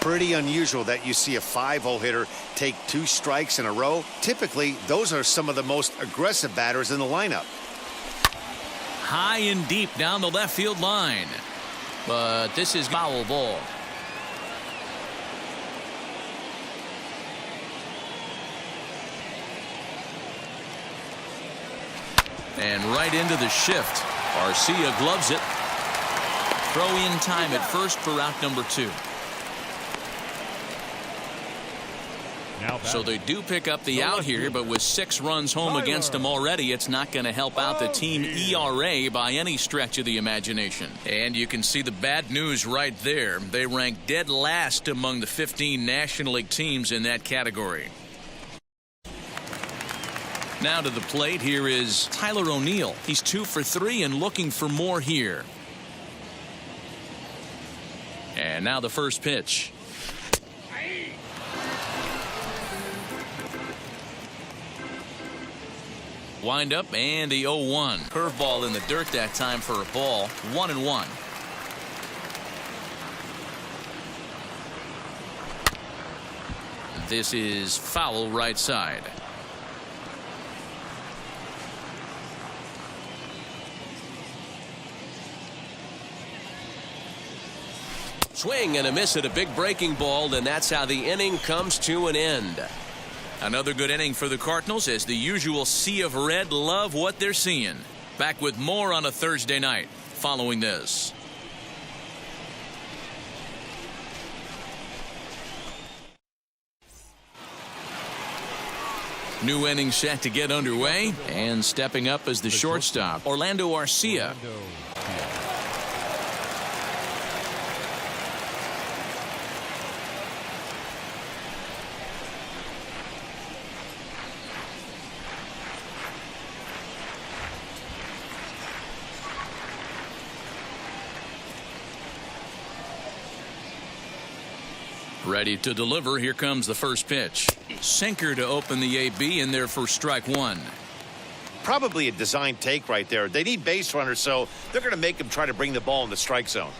Pretty unusual that you see a 5-0 hitter take 2 strikes in a row. Typically, those are some of the most aggressive batters in the lineup. High and deep down the left field line. But this is foul ball. And right into the shift. Garcia gloves it. Throw in time at first for out number 2. So they do pick up the out here, but with 6 runs home against them already, it's not going to help out the team ERA by any stretch of the imagination. And you can see the bad news right there. They rank dead last among the 15 National League teams in that category. Now to the plate, here is Tyler O'Neill. He's 2 for 3 and looking for more here. And now the first pitch. Wind up and the 0-1. Curveball in the dirt that time for a ball. 1-1. This is foul right side. Swing and a miss at a big breaking ball, and that's how the inning comes to an end. Another good inning for the Cardinals as the usual sea of red love what they're seeing. Back with more on a Thursday night following this. New inning set to get underway, and stepping up as the shortstop, Orlando Arcia. Ready to deliver. Here comes the first pitch. Sinker to open the AB in there for strike 1. Probably a design take right there. They need base runners, so they're going to make them try to bring the ball in the strike zone.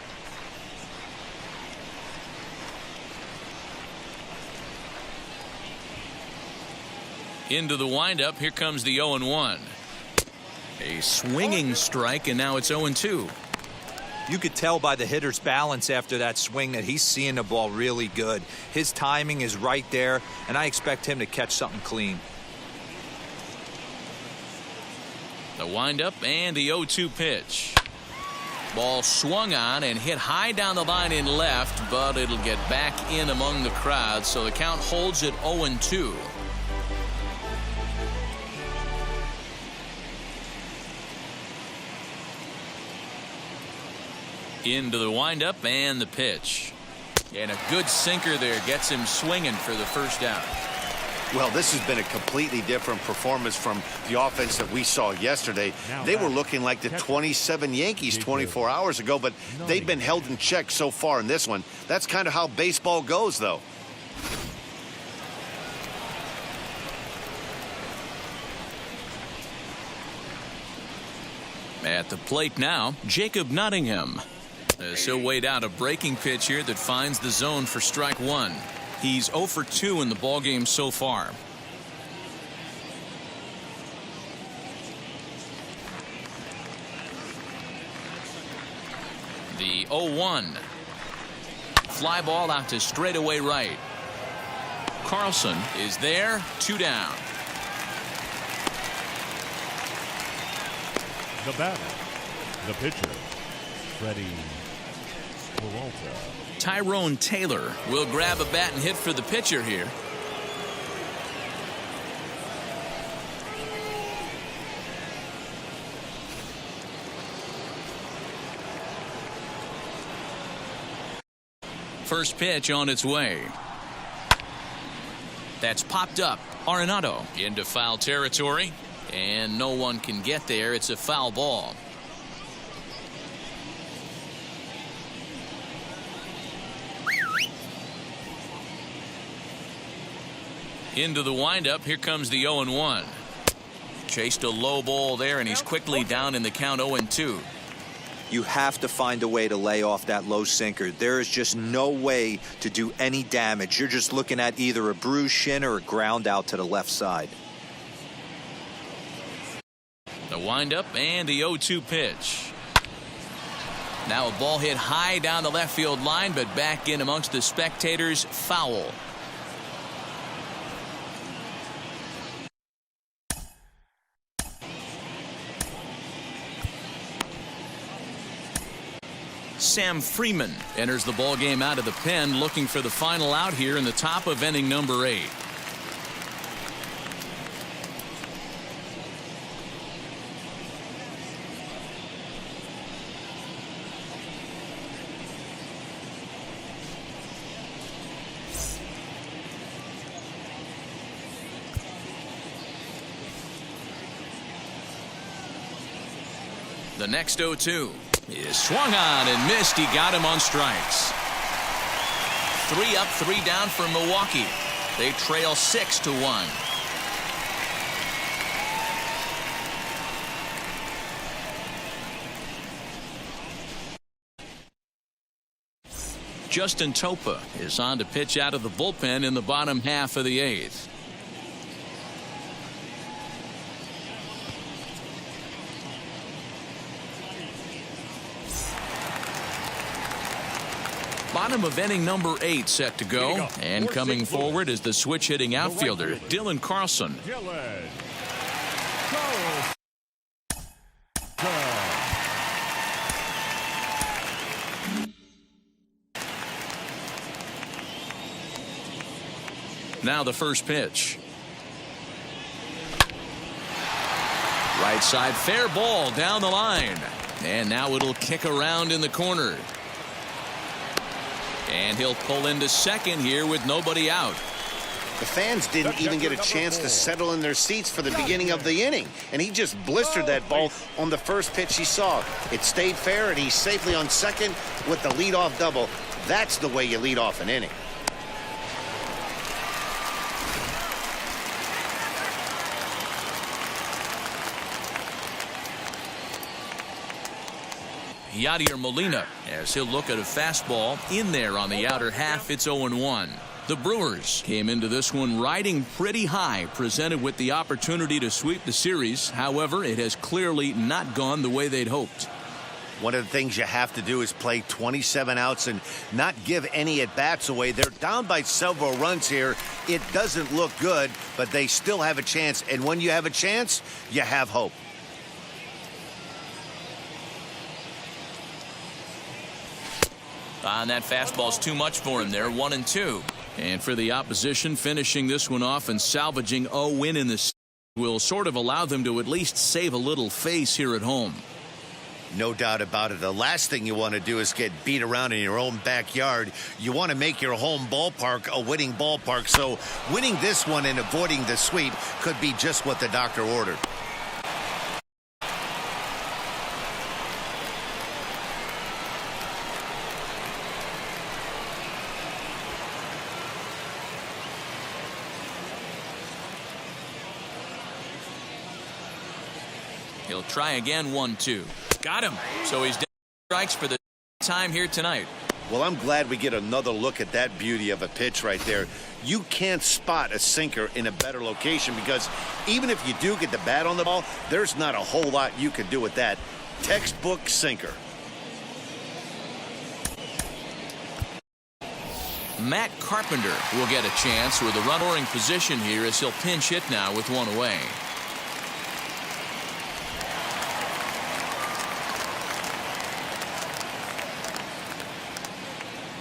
Into the windup. Here comes the 0-1. A swinging strike, and now it's 0-2. You could tell by the hitter's balance after that swing that he's seeing the ball really good. His timing is right there, and I expect him to catch something clean. The windup and the 0-2 pitch. Ball swung on and hit high down the line in left, but it'll get back in among the crowd, so the count holds at 0-2. Into the windup and the pitch. And a good sinker there gets him swinging for the first out. Well, this has been a completely different performance from the offense that we saw yesterday. They were looking like the 27 Yankees 24 hours ago, but they've been held in check so far in this one. That's kind of how baseball goes, though. At the plate now, Jacob Nottingham. He'll wait out a breaking pitch here that finds the zone for strike one. He's 0 for 2 in the ballgame so far. The 0-1. Fly ball out to straightaway right. Carlson is there, 2 down. The batter, the pitcher, Freddie Peralta. Tyrone Taylor will grab a bat and hit for the pitcher here. First pitch on its way. That's popped up. Arenado into foul territory, and no one can get there. It's a foul ball. Into the windup. Here comes the 0-1. Chased a low ball there, and he's quickly down in the count 0-2. You have to find a way to lay off that low sinker. There is just no way to do any damage. You're just looking at either a bruised shin or a ground out to the left side. The windup and the 0-2 pitch. Now a ball hit high down the left field line, but back in amongst the spectators. Foul. Sam Freeman enters the ball game out of the pen, looking for the final out here in the top of inning number 8. The next 0-2 is swung on and missed. He got him on strikes. 3 up, 3 down for Milwaukee. They trail 6-1. Justin Topa is on to pitch out of the bullpen in the bottom half of the 8th. Bottom of inning number 8 set to go. And coming forward is the switch hitting outfielder, Dylan Carlson. Now the first pitch. Right side, fair ball down the line. And now it'll kick around in the corner. And he'll pull into second here with nobody out. The fans didn't even get a chance to settle in their seats for the beginning of the inning. And he just blistered that ball on the first pitch he saw. It stayed fair, and he's safely on second with the leadoff double. That's the way you lead off an inning. Yadier Molina, as he'll look at a fastball in there on the outer half. It's 0-1. The Brewers came into this one riding pretty high, presented with the opportunity to sweep the series. However, it has clearly not gone the way they'd hoped. One of the things you have to do is play 27 outs and not give any at-bats away. They're down by several runs here. It doesn't look good, but they still have a chance. And when you have a chance, you have hope. And that fastball's too much for him there. 1-2. And for the opposition, finishing this one off and salvaging a win in this will sort of allow them to at least save a little face here at home. No doubt about it. The last thing you want to do is get beat around in your own backyard. You want to make your home ballpark a winning ballpark. So winning this one and avoiding the sweep could be just what the doctor ordered. He'll try again, 1-2. Got him. So he's down strikes for the time here tonight. Well, I'm glad we get another look at that beauty of a pitch right there. You can't spot a sinker in a better location because even if you do get the bat on the ball, there's not a whole lot you can do with that. Textbook sinker. Matt Carpenter will get a chance with a run-scoring position here as he'll pinch hit now with one away.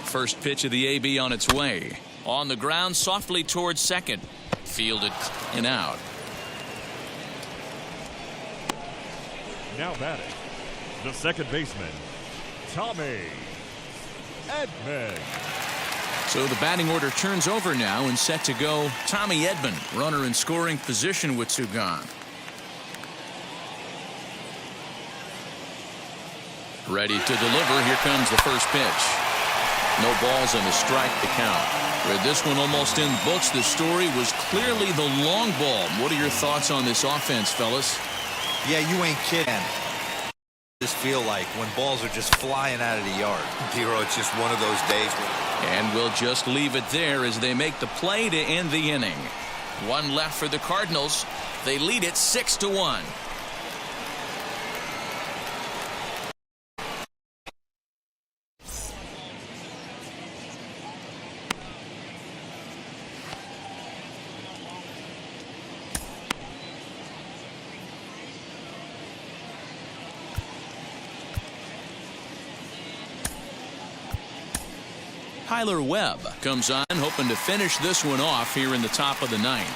First pitch of the AB on its way. On the ground, softly towards second. Fielded and out. Now batting, the second baseman, Tommy Edman. So the batting order turns over now and set to go. Tommy Edman, runner in scoring position with two gone. Ready to deliver. Here comes the first pitch. No balls and a strike to count. With this one almost in books, the story was clearly the long ball. What are your thoughts on this offense, fellas? Yeah, you ain't kidding. Just feel like when balls are just flying out of the yard. Hero, it's just one of those days. And we'll just leave it there as they make the play to end the inning. One left for the Cardinals. They lead it 6-1. Tyler Webb comes on, hoping to finish this one off here in the top of the ninth.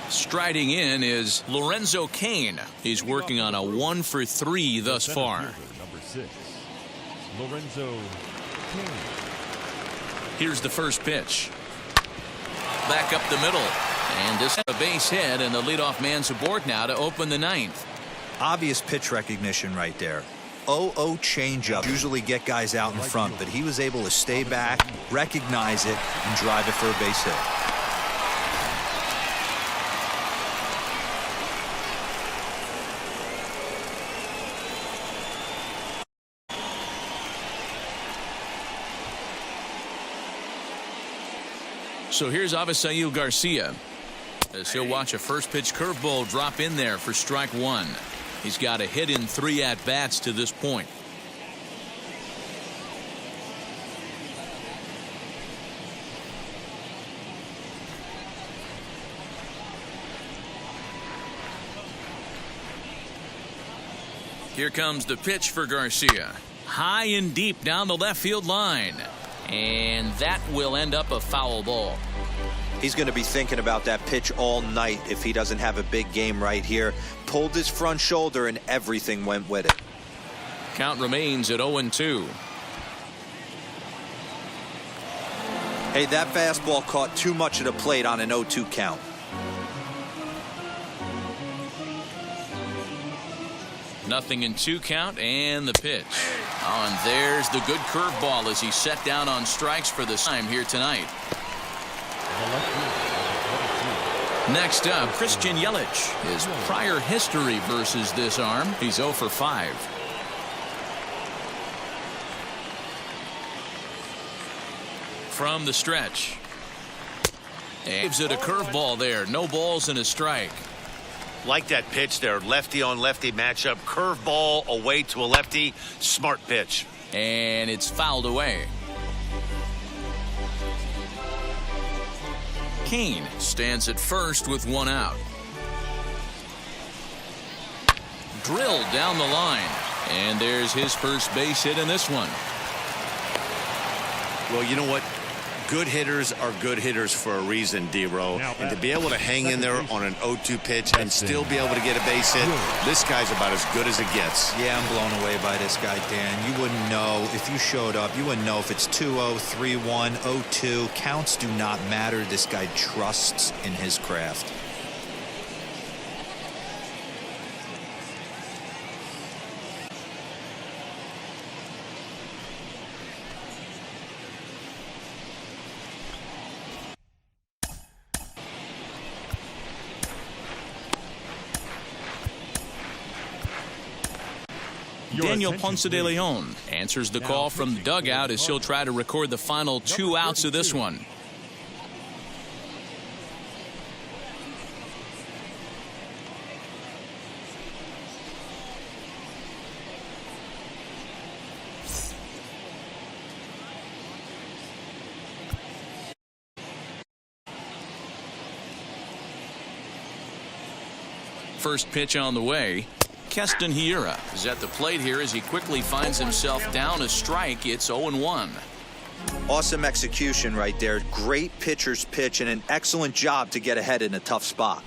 Striding in is Lorenzo Cain. He's working on a 1-for-3 thus far. Number 6. Lorenzo Cain. Here's the first pitch. Back up the middle. And this is a base hit, and the leadoff man's aboard now to open the ninth. Obvious pitch recognition right there. 0-0 changeup. Usually get guys out in front, but he was able to stay back, recognize it, and drive it for a base hit. So here's Avisail Garcia as he'll watch a first pitch curveball drop in there for strike one. He's got a hit in 3 at-bats to this point. Here comes the pitch for Garcia. High and deep down the left field line. And that will end up a foul ball. He's going to be thinking about that pitch all night if he doesn't have a big game right here. Pulled his front shoulder and everything went with it. Count remains at 0-2. Hey, that fastball caught too much of the plate on an 0-2 count. Nothing in 2 count, and the pitch. Oh, and there's the good curveball as he set down on strikes for the time here tonight. Next up, Christian Yelich. His prior history versus this arm, he's 0 for 5. From the stretch. And gives it a curveball there. No balls and a strike. Like that pitch there, lefty on lefty matchup, curveball away to a lefty, smart pitch. And it's fouled away. Cain stands at first with 1 out. drilled down the line. And there's his first base hit in this one. Well, you know what? Good hitters are good hitters for a reason, D-Row. And to be able to hang in there on an 0-2 pitch and still be able to get a base hit, this guy's about as good as it gets. Yeah, I'm blown away by this guy, Dan. You wouldn't know if you showed up. You wouldn't know if it's 2-0, 3-1, 0-2. Counts do not matter. This guy trusts in his craft. Daniel Ponce de Leon answers the call from the dugout as he'll try to record the final 2 outs of this one. First pitch on the way. Keston Hiura is at the plate here as he quickly finds himself down a strike. It's 0-1. Awesome execution right there. Great pitcher's pitch and an excellent job to get ahead in a tough spot.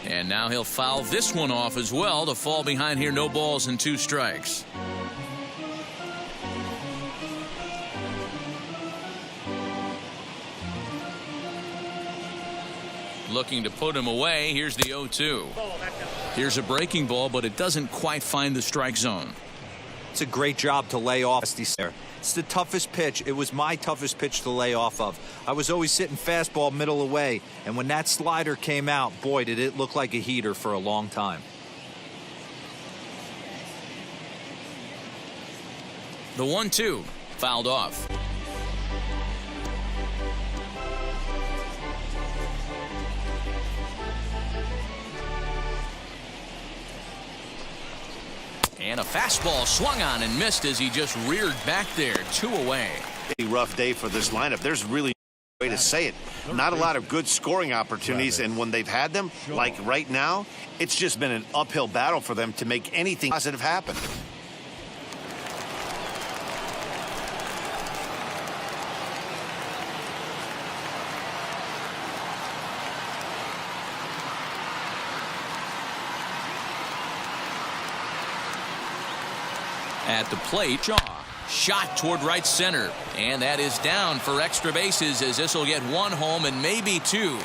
And now he'll foul this one off as well to fall behind here. No balls and 2 strikes. Looking to put him away. Here's the 0-2. Here's a breaking ball, but it doesn't quite find the strike zone. It's a great job to lay off there. It's the toughest pitch. It was my toughest pitch to lay off of. I was always sitting fastball middle away, and when that slider came out, boy, did it look like a heater for a long time. The 1-2 fouled off. And a fastball swung on and missed as he just reared back there. 2 away. A rough day for this lineup. There's really no way to say it. Not a lot of good scoring opportunities, and when they've had them, like right now, it's just been an uphill battle for them to make anything positive happen. At the plate, Shaw shot toward right center, and that is down for extra bases as this will get 1 home and maybe 2. And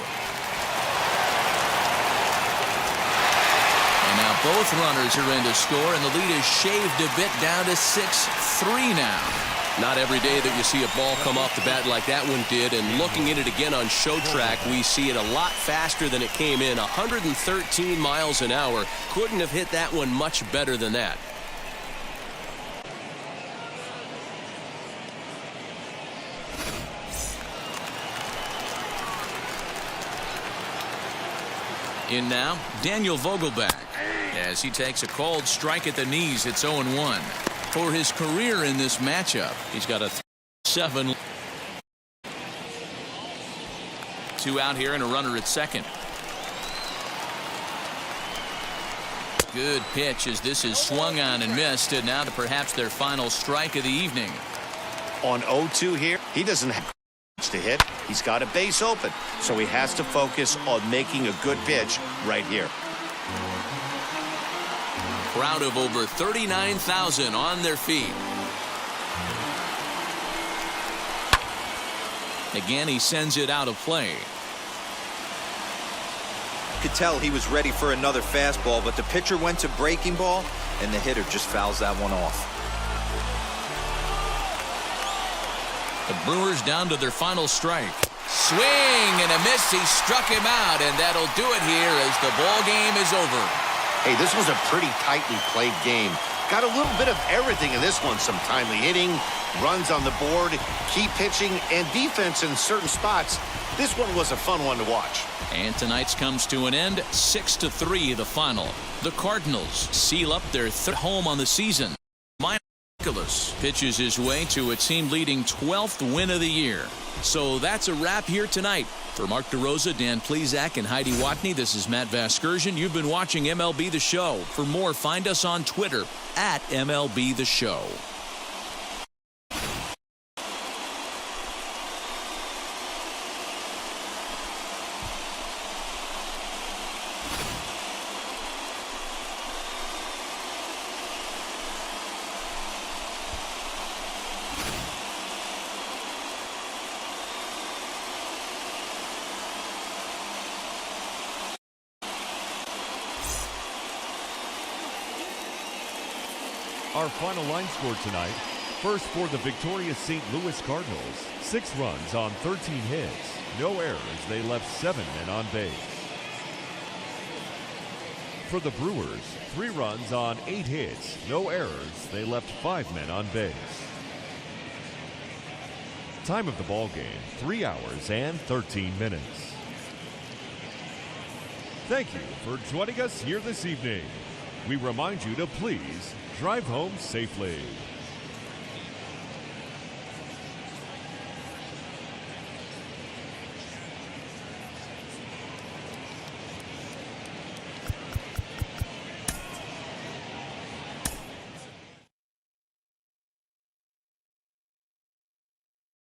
now both runners are in to score, and the lead is shaved a bit down to 6-3 now. Not every day that you see a ball come off the bat like that one did, and looking at it again on show track, we see it a lot faster than it came in. 113 miles an hour. Couldn't have hit that one much better than that. In now, Daniel Vogelback. As he takes a called strike at the knees, it's 0-1. For his career in this matchup, he's got a 7. 2 out here and a runner at second. Good pitch as this is swung on and missed, and now to perhaps their final strike of the evening. On 0-2 here, he doesn't have to hit. He's got a base open, so he has to focus on making a good pitch right here. Crowd of over 39,000 on their feet. Again, he sends it out of play. You could tell he was ready for another fastball, but the pitcher went to breaking ball, and the hitter just fouls that one off. The Brewers down to their final strike. Swing and a miss. He struck him out, and that'll do it here as the ball game is over. Hey, this was a pretty tightly played game. Got a little bit of everything in this one. Some timely hitting, runs on the board, key pitching, and defense in certain spots. This one was a fun one to watch. And tonight's comes to an end. 6-3 the final. The Cardinals seal up their 3rd home on the season. Nicholas pitches his way to a team-leading 12th win of the year. So that's a wrap here tonight. For Mark DeRosa, Dan Plesac, and Heidi Watney, this is Matt Vasgersian. You've been watching MLB The Show. For more, find us on Twitter at MLB The Show. Our final line score tonight. First for the victorious St. Louis Cardinals. 6 runs on 13 hits. No errors. They left 7 men on base. For the Brewers, 3 runs on 8 hits. No errors. They left 5 men on base. Time of the ball game, 3 hours and 13 minutes. Thank you for joining us here this evening. We remind you to please drive home safely.